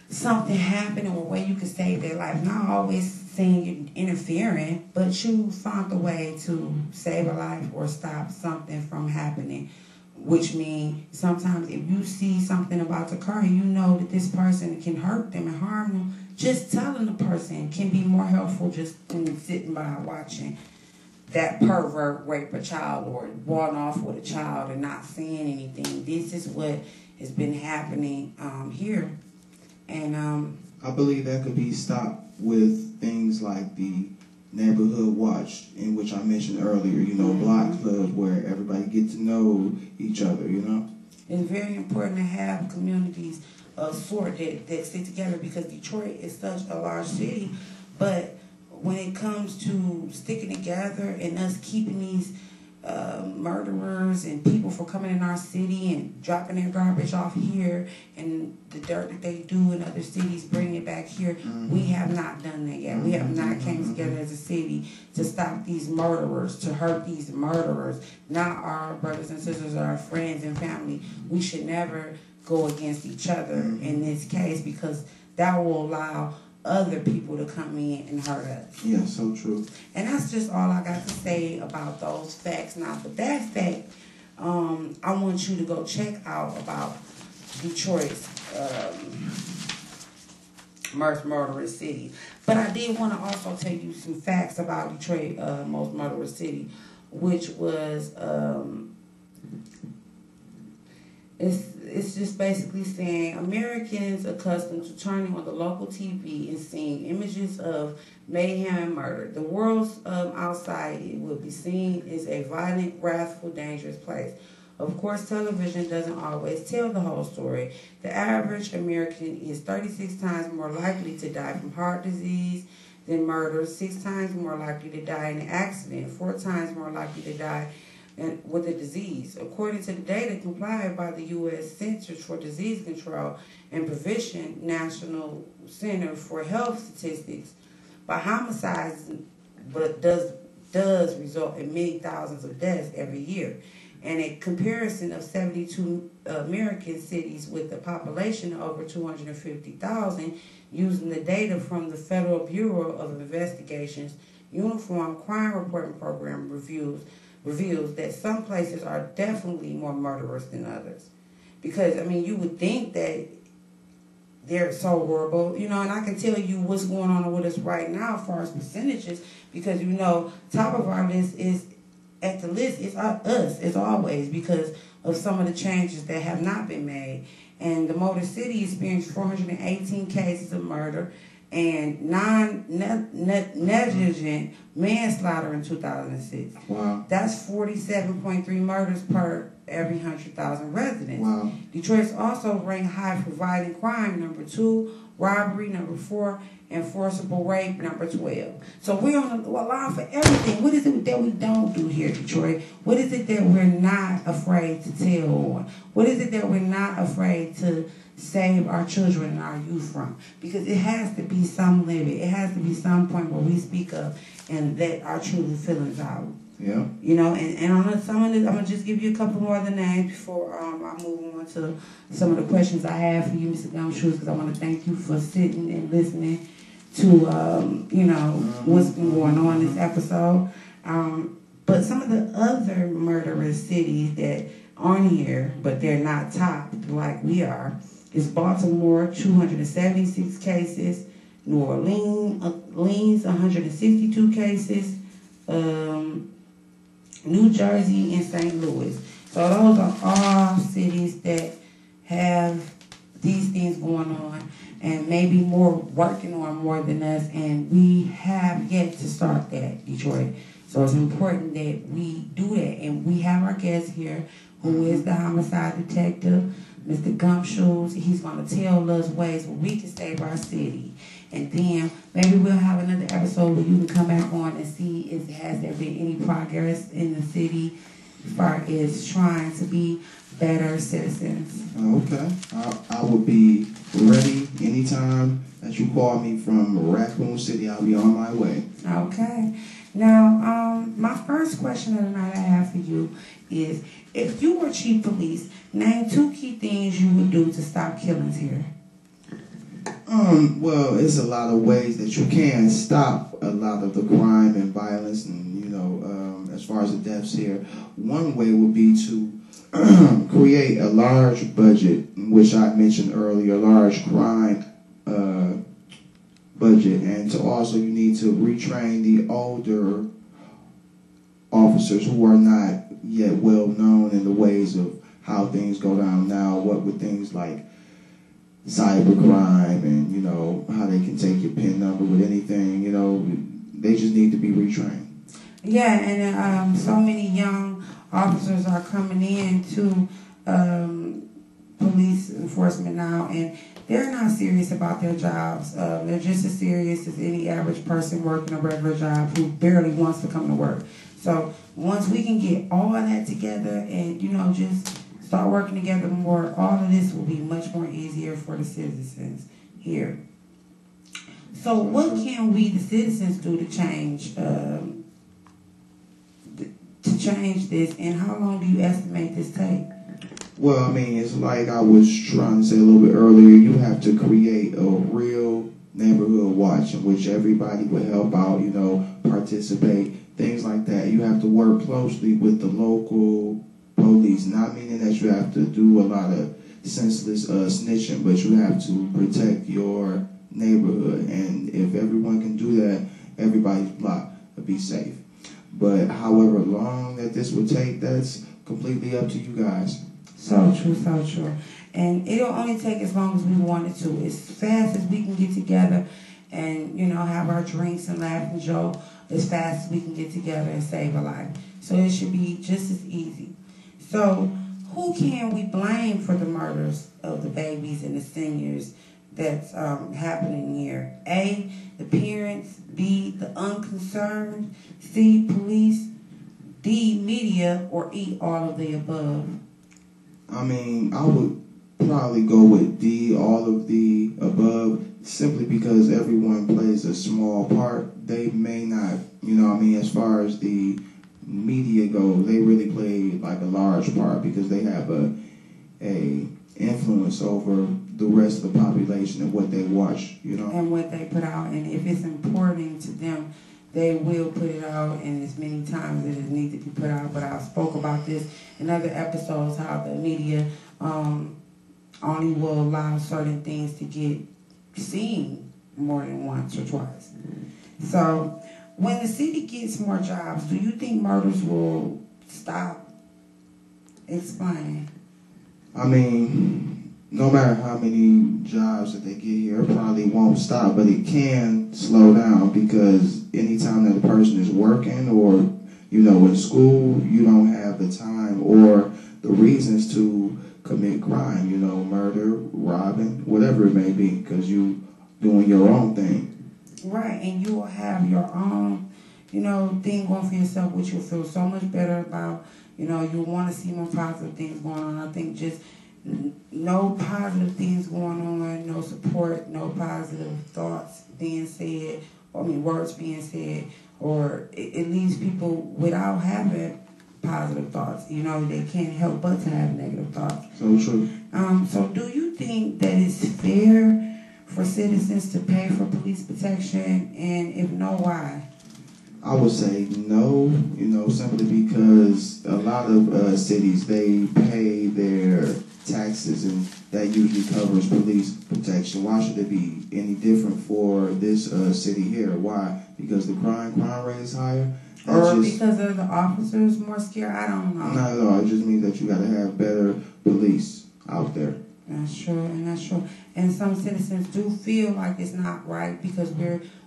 Speaker 1: something happening or way you can save their life. Not always saying you're interfering, but you found a way to save a life or stop something from happening. Which means sometimes if you see something about the car and you know that this person can hurt them and harm them, just telling the person can be more helpful just than sitting by watching that pervert rape a child or run off with a child and not saying anything. This is what has been happening here. And
Speaker 2: I believe that could be stopped with things like the neighborhood watch, in which I mentioned earlier, block clubs where everybody get to know each other,
Speaker 1: It's very important to have communities of sort that stick together, because Detroit is such a large city, but when it comes to sticking together and us keeping these murderers and people from coming in our city and dropping their garbage off here and the dirt that they do in other cities, bring it back here, we have not done that yet. We have not came together as a city to stop these murderers, to hurt these murderers, not our brothers and sisters or our friends and family. We should never go against each other in this case, because that will allow other people to come in and hurt us.
Speaker 2: Yeah, so true.
Speaker 1: And that's just all I got to say about those facts. Now, for that fact, I want you to go check out about Detroit's most murderous city. But I did want to also tell you some facts about Detroit, most murderous city, which was it's just basically saying Americans accustomed to turning on the local TV and seeing images of mayhem and murder. The world's outside, it will be seen as a violent, wrathful, dangerous place. Of course, television doesn't always tell the whole story. The average American is 36 times more likely to die from heart disease than murder, 6 times more likely to die in an accident, 4 times more likely to die with a disease. According to the data compiled by the U.S. Centers for Disease Control and Prevention National Center for Health Statistics, by homicides does result in many thousands of deaths every year. And a comparison of 72 American cities with a population of over 250,000 using the data from the Federal Bureau of Investigation's Uniform Crime Reporting Program reveals that some places are definitely more murderous than others. Because, you would think that they're so horrible, and I can tell you what's going on with us right now as far as percentages, because, top of our list is, at the list is us, as always, because of some of the changes that have not been made. And the Motor City experienced 418 cases of murder and negligent manslaughter in 2006.
Speaker 2: Wow.
Speaker 1: That's 47.3 murders per every 100,000 residents.
Speaker 2: Wow.
Speaker 1: Detroit's also ranked high for violent crime, number 2, robbery, number 4, and forcible rape, number 12. So we're on the line for everything. What is it that we don't do here, Detroit? What is it that we're not afraid to tell on? What is it that we're not afraid to save our children and our youth from? Because it has to be some limit. It has to be some point where we speak up and let our true feelings out.
Speaker 2: Yeah.
Speaker 1: And on some of this, I'm going to just give you a couple more of the names before I move on to some of the questions I have for you, Mr. Gumshoes, because I want to thank you for sitting and listening to, what's been going on in this episode. But some of the other murderous cities that aren't here, but they're not top like we are, is Baltimore, 276 cases, New Orleans, 162 cases, New Jersey, and St. Louis. So those are all cities that have these things going on and maybe more working on more than us, and we have yet to start that, Detroit. So it's important that we do that. And we have our guest here, who is the homicide detective, Mr. Gumshoes. He's going to tell us ways where we can save our city. And then maybe we'll have another episode where you can come back on and see if has there been any progress in the city as far as trying to be better citizens.
Speaker 2: Okay. I will be ready anytime that you call me from Raccoon City. I'll be on my way.
Speaker 1: Okay. Now, my first question of the night I have for you is, if you were chief police, name 2 key things you would do to stop killings here.
Speaker 2: Well, it's a lot of ways that you can stop a lot of the crime and violence, and as far as the deaths here, one way would be to create a large budget, which I mentioned earlier, large crime budget, and to also you need to retrain the older officers who are not yet well known in the ways of how things go down now, what with things like cybercrime and how they can take your PIN number with anything. They just need to be retrained.
Speaker 1: Yeah, and so many young officers are coming in to police enforcement now, and they're not serious about their jobs. They're just as serious as any average person working a regular job who barely wants to come to work. So once we can get all of that together and just start working together more, all of this will be much more easier for the citizens here. So what can we, the citizens, do to change this, and how long do you estimate this take?
Speaker 2: Well, it's like I was trying to say a little bit earlier, you have to create a real neighborhood watch in which everybody would help out, participate, things like that. You have to work closely with the local police, not meaning that you have to do a lot of senseless snitching, but you have to protect your neighborhood. And if everyone can do that, everybody's block will be safe. But however long that this will take, that's completely up to you guys.
Speaker 1: So true, so true. And it'll only take as long as we want it to. As fast as we can get together and, have our drinks and laugh and joke, as fast as we can get together and save a life. So it should be just as easy. So who can we blame for the murders of the babies and the seniors that's happening here? A, the parents. B, the unconcerned. C, police. D, media. Or E, all of the above.
Speaker 2: I would probably go with D, all of the above, simply because everyone plays a small part. They may not, as far as the media go, they really play like a large part because they have a influence over the rest of the population and what they watch,
Speaker 1: And what they put out. And if it's important to them, they will put it out, and as many times as it needs to be put out. But I spoke about this in other episodes, how the media only will allow certain things to get seen more than once or twice. So when the city gets more jobs, do you think murders will stop? Explain.
Speaker 2: No matter how many jobs that they get here, it probably won't stop, but it can slow down because anytime that a person is working or, in school, you don't have the time or the reasons to commit crime, murder, robbing, whatever it may be, because you doing your own thing.
Speaker 1: Right, and you will have your own, thing going for yourself, which you'll feel so much better about. You'll want to see more positive things going on. I think just no positive things going on, no support, no positive thoughts being said, words being said, or it leaves people without having positive thoughts. They can't help but to have negative thoughts.
Speaker 2: So true.
Speaker 1: So do you think that it's fair for citizens to pay for police protection, and if no, why?
Speaker 2: I would say no, simply because a lot of cities, they pay their taxes, and that usually covers police protection. Why should it be any different for this city here? Why? Because the crime rate is higher?
Speaker 1: Because of the officers more scared? I don't know.
Speaker 2: Not at all. It just means that you got to have better police out there.
Speaker 1: That's true, and that's true. And some citizens do feel like it's not right because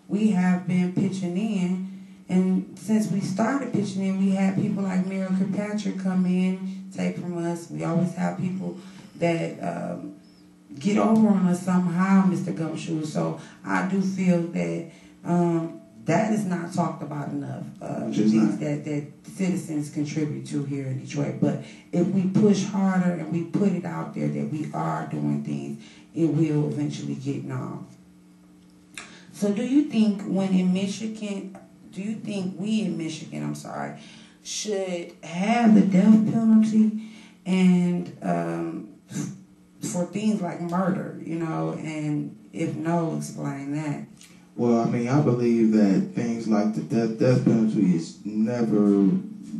Speaker 1: we have been pitching in And since we started pitching in, we had people like Mary Kirkpatrick come in, take from us. We always have people that get over on us somehow, Mr. Gumshoe. So I do feel that that is not talked about enough. Things that citizens contribute to here in Detroit. But if we push harder and we put it out there that we are doing things, it will eventually get known. So do you think we in Michigan, should have the death penalty and for things like murder, and if no, explain that.
Speaker 2: Well, I mean, I believe that things like the death penalty is never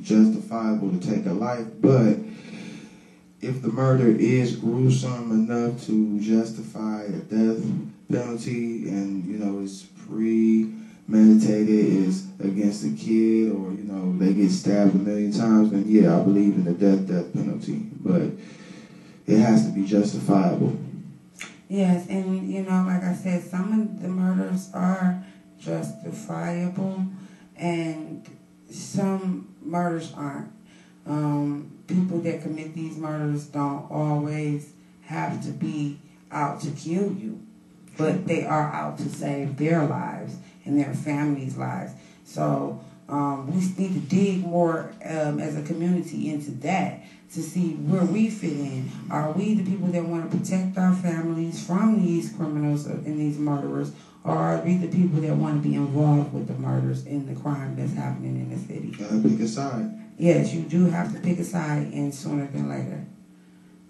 Speaker 2: justifiable to take a life, but if the murder is gruesome enough to justify a death penalty and, it's premeditated, is against a kid, or, they get stabbed 1,000,000 times, then yeah, I believe in the death penalty, but it has to be justifiable.
Speaker 1: Yes, and like I said, some of the murders are justifiable, and some murders aren't. People that commit these murders don't always have to be out to kill you, but they are out to save their lives and their families' lives. So we need to dig more as a community into that, to see where we fit in. Are we the people that want to protect our families from these criminals and these murderers, or are we the people that want to be involved with the murders and the crime that's happening in the city?
Speaker 2: Pick a side.
Speaker 1: Yes, you do have to pick a side, and sooner than later.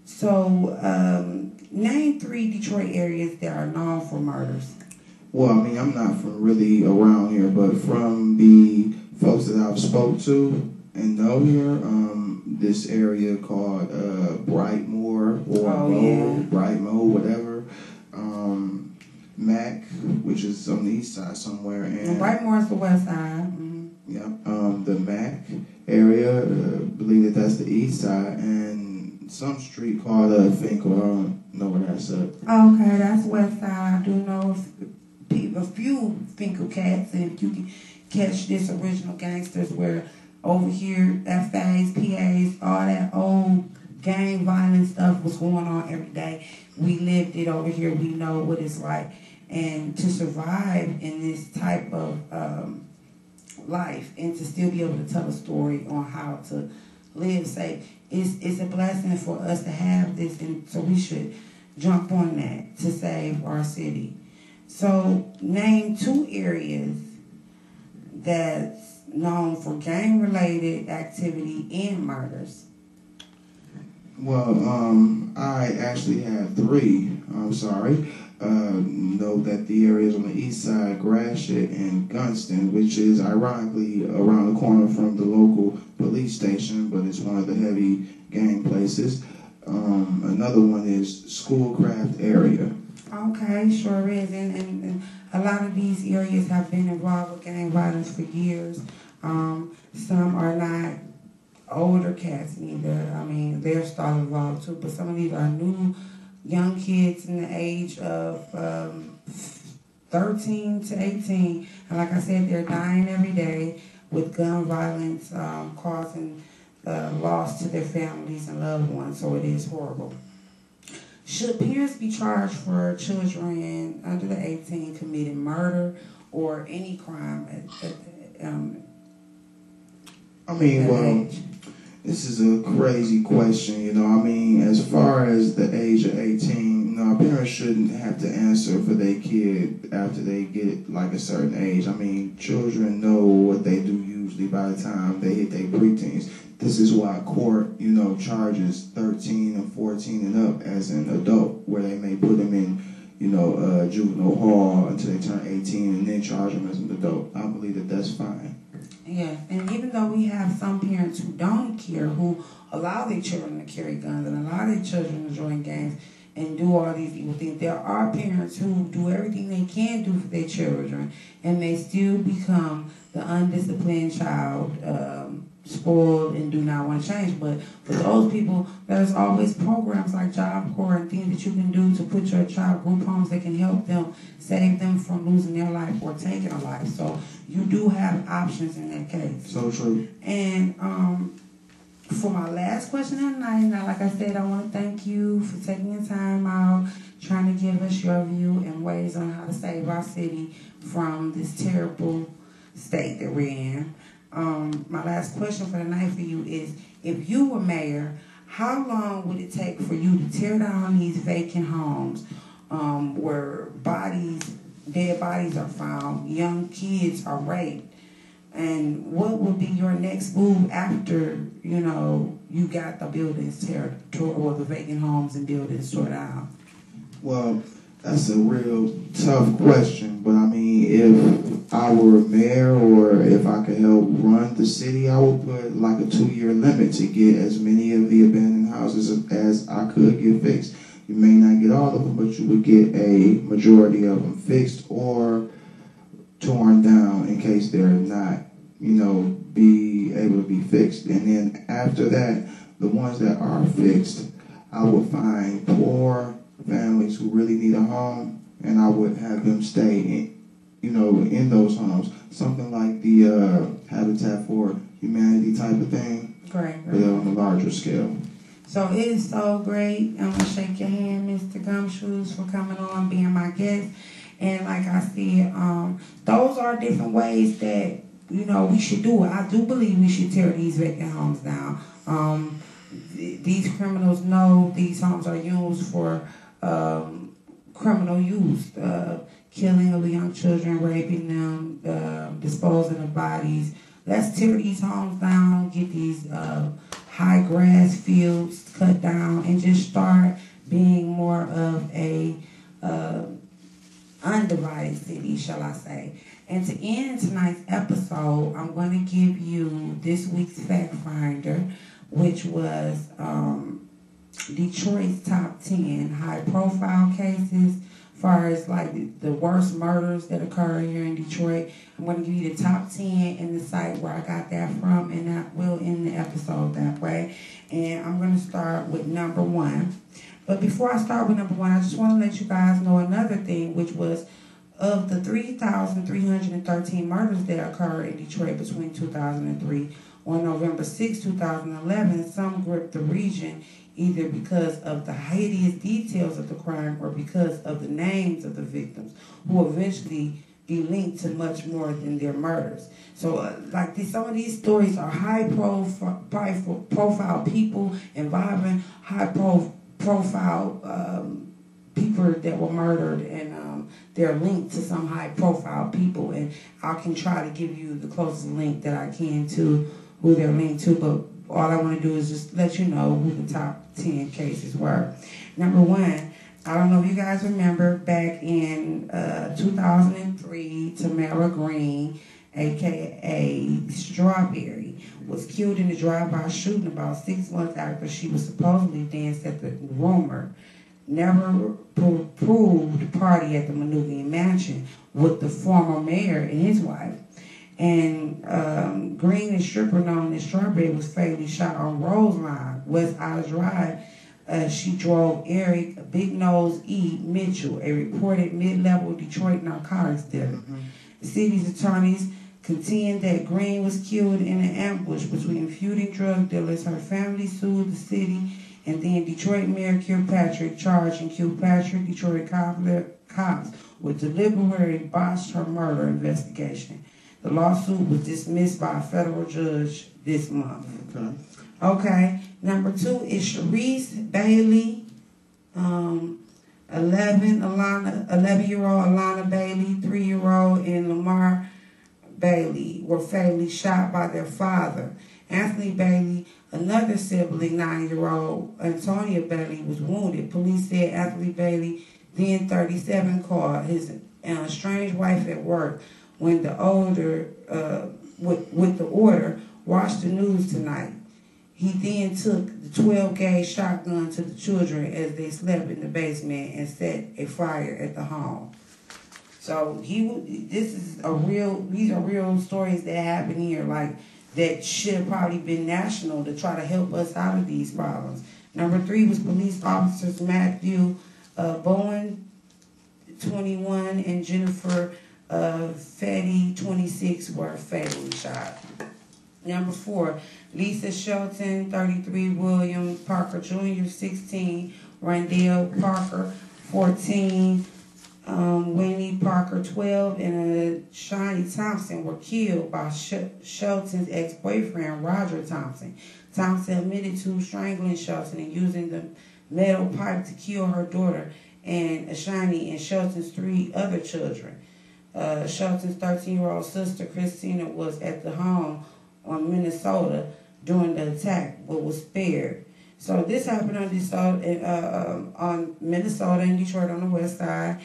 Speaker 1: So, name 3 Detroit areas that are known for murders.
Speaker 2: Well, I mean, I'm not from really around here, but from the folks that I've spoke to and know here, this area called Brightmoor or Brightmoor, whatever. Mac, which is on the east side somewhere, and
Speaker 1: Brightmoor is the west side. Mm-hmm.
Speaker 2: Yeah, the Mac area, believe that's the east side, and some street called Finkel. I don't know where that's at.
Speaker 1: Okay, that's west side. I do know a few Finkel cats, and if you can catch this original gangsters, where over here, FAs, PAs, all that old gang violence stuff was going on every day. We lived it over here. We know what it's like. And to survive in this type of life and to still be able to tell a story on how to live safe, it's a blessing for us to have this. And so we should jump on that to save our city. So name 2 areas that's known for gang-related activity and murders.
Speaker 2: Well, I actually have 3. I'm sorry. Know that the areas on the east side, Gratiot and Gunston, which is ironically around the corner from the local police station, but it's one of the heavy gang places. Another one is Schoolcraft area.
Speaker 1: Okay, sure is. And a lot of these areas have been involved with gang violence for years. Some are not older cats either. I mean, they're still involved too, but some of these are new young kids in the age of 13 to 18. And like I said, they're dying every day with gun violence, causing loss to their families and loved ones. So it is horrible. Should parents be charged for children under the 18 committing murder or any crime
Speaker 2: I mean, well, this is a crazy question, I mean, as far as the age of 18, parents shouldn't have to answer for their kid after they get like a certain age. I mean, children know what they do usually by the time they hit their preteens. This is why court, charges 13 and 14 and up as an adult, where they may put them in, juvenile hall until they turn 18 and then charge them as an adult. I believe that that's fine.
Speaker 1: Yeah, and even though we have some parents who don't care, who allow their children to carry guns and allow their children to join gangs and do all these evil things, there are parents who do everything they can do for their children and they still become the undisciplined child spoiled and do not want to change. But for those people, there's always programs like Job Corps and things that you can do to put your child group homes that can help them, save them from losing their life or taking a life. So you do have options in that case.
Speaker 2: So true.
Speaker 1: And for my last question of the night, now, like I said, I want to thank you for taking your time out, trying to give us your view and ways on how to save our city from this terrible state that we're in. My last question for the night for you is, if you were mayor, how long would it take for you to tear down these vacant homes where dead bodies are found, young kids are raped? And what would be your next move after, you got the buildings or the vacant homes and buildings tore down?
Speaker 2: Well, that's a real tough question. But I mean, if I were a mayor or if I could help run the city, I would put like a 2-year limit to get as many of the abandoned houses as I could get fixed. You may not get all of them, but you would get a majority of them fixed or torn down in case they're not, be able to be fixed. And then after that, the ones that are fixed, I would find poor families who really need a home, and I would have them stay in those homes. Something like the Habitat for Humanity type of thing.
Speaker 1: Great.
Speaker 2: But on a larger scale.
Speaker 1: So it is so great. I'm going to shake your hand, Mr. Gumshoes, for coming on, being my guest. And like I said, those are different ways that, we should do it. I do believe we should tear these vacant homes down. These criminals know these homes are used for criminal use, killing of the young children, raping them, disposing of bodies. Let's tear these homes down, get these high grass fields cut down, and just start being more of a undivided city, shall I say. And to end tonight's episode, I'm going to give you this week's fact finder, which was Detroit's top 10 high-profile cases as far as like the worst murders that occur here in Detroit. I'm going to give you the top 10 and the site where I got that from, and that will end the episode that way. And I'm going to start with number 1. But before I start with number 1, I just want to let you guys know another thing, which was of the 3,313 murders that occurred in Detroit between 2003 on November 6, 2011, some gripped the region either because of the hideous details of the crime or because of the names of the victims, who eventually be linked to much more than their murders. So, some of these stories are high-profile people involving high-profile people that were murdered, and they're linked to some high-profile people. And I can try to give you the closest link that I can to who they're linked to, but all I want to do is just let you know who the top 10 cases were. Number 1, I don't know if you guys remember, back in 2003, Tamara Green, a.k.a. Strawberry, was killed in a drive-by shooting about 6 months after she was supposedly danced at the rumored, never proved party at the Manugian Mansion with the former mayor and his wife. And Green, a stripper known as Strawberry, was fatally shot on Roseline, West Isle Drive. She drove Eric Big Nose E. Mitchell, a reported mid-level Detroit narcotics dealer. The city's attorneys contend that Green was killed in an ambush between feuding drug dealers. Her family sued the city, and then Detroit Mayor Kilpatrick charged Kilpatrick Detroit cops with deliberately botched her murder investigation. The lawsuit was dismissed by a federal judge this month. Okay. Number 2 is Sharice Bailey, 11-year-old Alana Bailey, 3-year-old, and Lamar Bailey were fatally shot by their father. Anthony Bailey, another sibling, 9-year-old Antonia Bailey, was wounded. Police said Anthony Bailey, then 37, called his estranged wife at work when the with the order, watch the news tonight. He then took the 12-gauge shotgun to the children as they slept in the basement and set a fire at the home. So these are real stories that happen here. Like, that should have probably been national to try to help us out of these problems. Number 3 was police officers Matthew Bowen, 21, and Jennifer Fetty, 26, were fatally shot. Number 4, Lisa Shelton, 33, William Parker Jr., 16, Randall Parker, 14, Winnie Parker, 12, and Shani Thompson were killed by Shelton's ex-boyfriend, Roger Thompson. Thompson admitted to strangling Shelton and using the metal pipe to kill her daughter and Shani and Shelton's 3 other children. Shelton's 13-year-old sister, Christina, was at the home on Minnesota during the attack, but was spared. So this happened on Minnesota and Detroit on the west side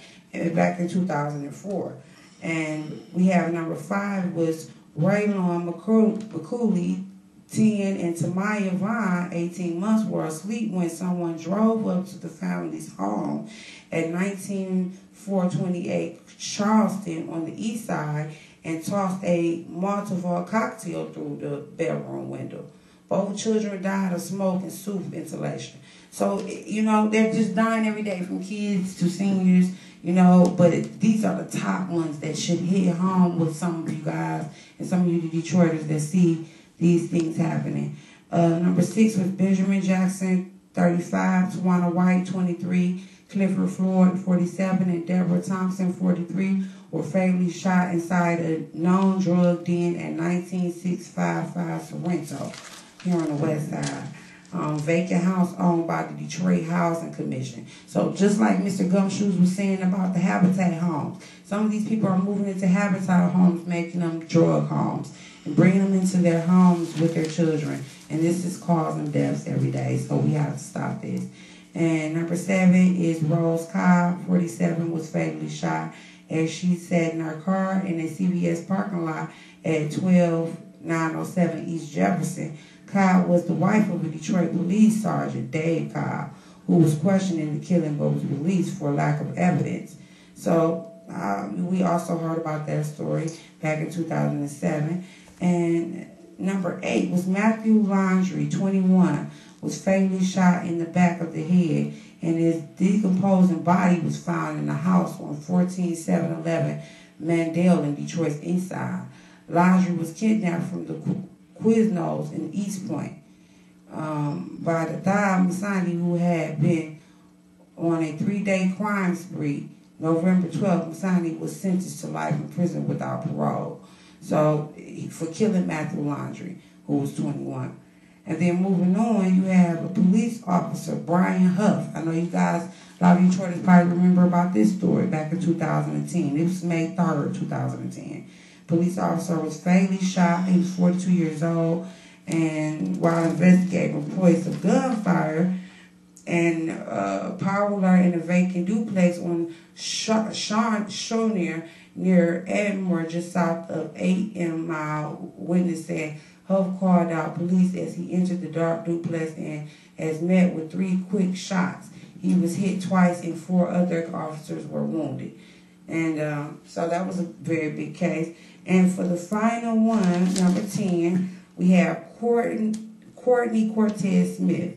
Speaker 1: back in 2004. And we have number 5 was Raylon McCooley, 10, and Tamaya Vaughn, 18 months, were asleep when someone drove up to the family's home at 19428 Charleston on the east side and tossed a Molotov cocktail through the bedroom window. Both children died of smoke and soup inhalation. So, you know, they're just dying every day, from kids to seniors, you know, but these are the top ones that should hit home with some of you guys and some of you Detroiters that see these things happening. Number 6 was Benjamin Jackson, 35, Tawana White, 23, Clifford Floyd, 47, and Deborah Thompson, 43, were fatally shot inside a known drug den at 19655 Sorrento, here on the west side. Vacant house owned by the Detroit Housing Commission. So just like Mr. Gumshoes was saying about the Habitat homes, some of these people are moving into Habitat homes, making them drug homes, and bringing them into their homes with their children. And this is causing deaths every day, so we have to stop this. And number 7 is Rose Cobb, 47, was fatally shot as she sat in her car in a CVS parking lot at 12907 East Jefferson. Cobb was the wife of a Detroit police sergeant, Dave Cobb, who was questioning the killing but was released for lack of evidence. So we also heard about that story back in 2007. And number 8 was Matthew Landry, 21, was fatally shot in the back of the head, and his decomposing body was found in a house on 14711 Mandel in Detroit's east side. Landry was kidnapped from the Quiznos in East Point by the Thai Masani, who had been on a 3-day crime spree. November 12th, Masani was sentenced to life in prison without parole. So, for killing Matthew Landry, who was 21. And then moving on, you have a police officer, Brian Huff. I know you guys, a lot of you Detroiters probably remember about this story back in 2010. It was May 3rd, 2010. Police officer was fatally shot. He was 42 years old. And while investigating reports of gunfire and power alert in a vacant duplex on Shonier near Edmore, just south of 8M Mile, witness said Huff called out police as he entered the dark duplex and has met with 3 quick shots. He was hit twice and 4 other officers were wounded. And so that was a very big case. And for the final one, number 10, we have Courtney Cortez Smith,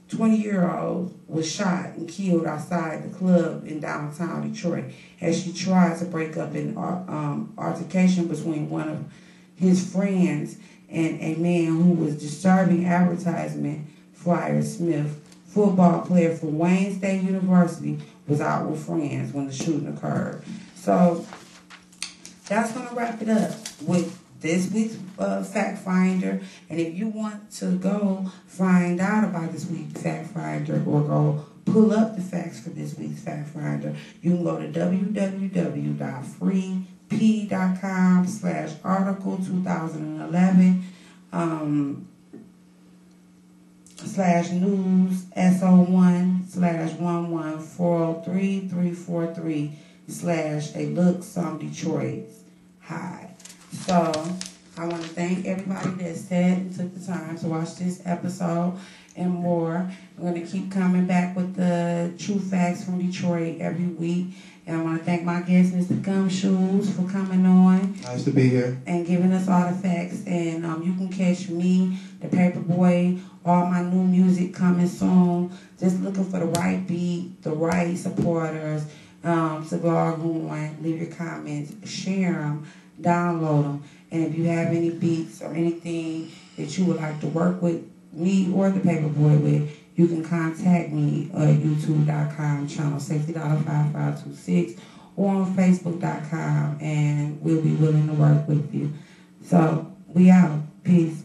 Speaker 1: 20-year-old, was shot and killed outside the club in downtown Detroit as she tried to break up an altercation between one of his friends and a man who was disturbing advertisement flyer. Smith, football player for Wayne State University, was out with friends when the shooting occurred. So that's going to wrap it up with this week's Fact Finder. And if you want to go find out about this week's Fact Finder or go pull up the facts for this week's Fact Finder, you can go to www.freep.com/article 2011 /news SO1/11403-343 / a look some Detroit's high. So I want to thank everybody that sat and took the time to watch this episode and more. I'm going to keep coming back with the true True Facts from Detroit every week. And I want to thank my guest, Mr. Gumshoes, for coming on.
Speaker 2: Nice to be here.
Speaker 1: And giving us all the facts. And you can catch me, the Paperboy, all my new music coming soon. Just looking for the right beat, the right supporters to log on, leave your comments, share them, download them. And if you have any beats or anything that you would like to work with me or the Paperboy with, you can contact me at youtube.com, channel $605526, or on facebook.com, and we'll be willing to work with you. So, we out. Peace.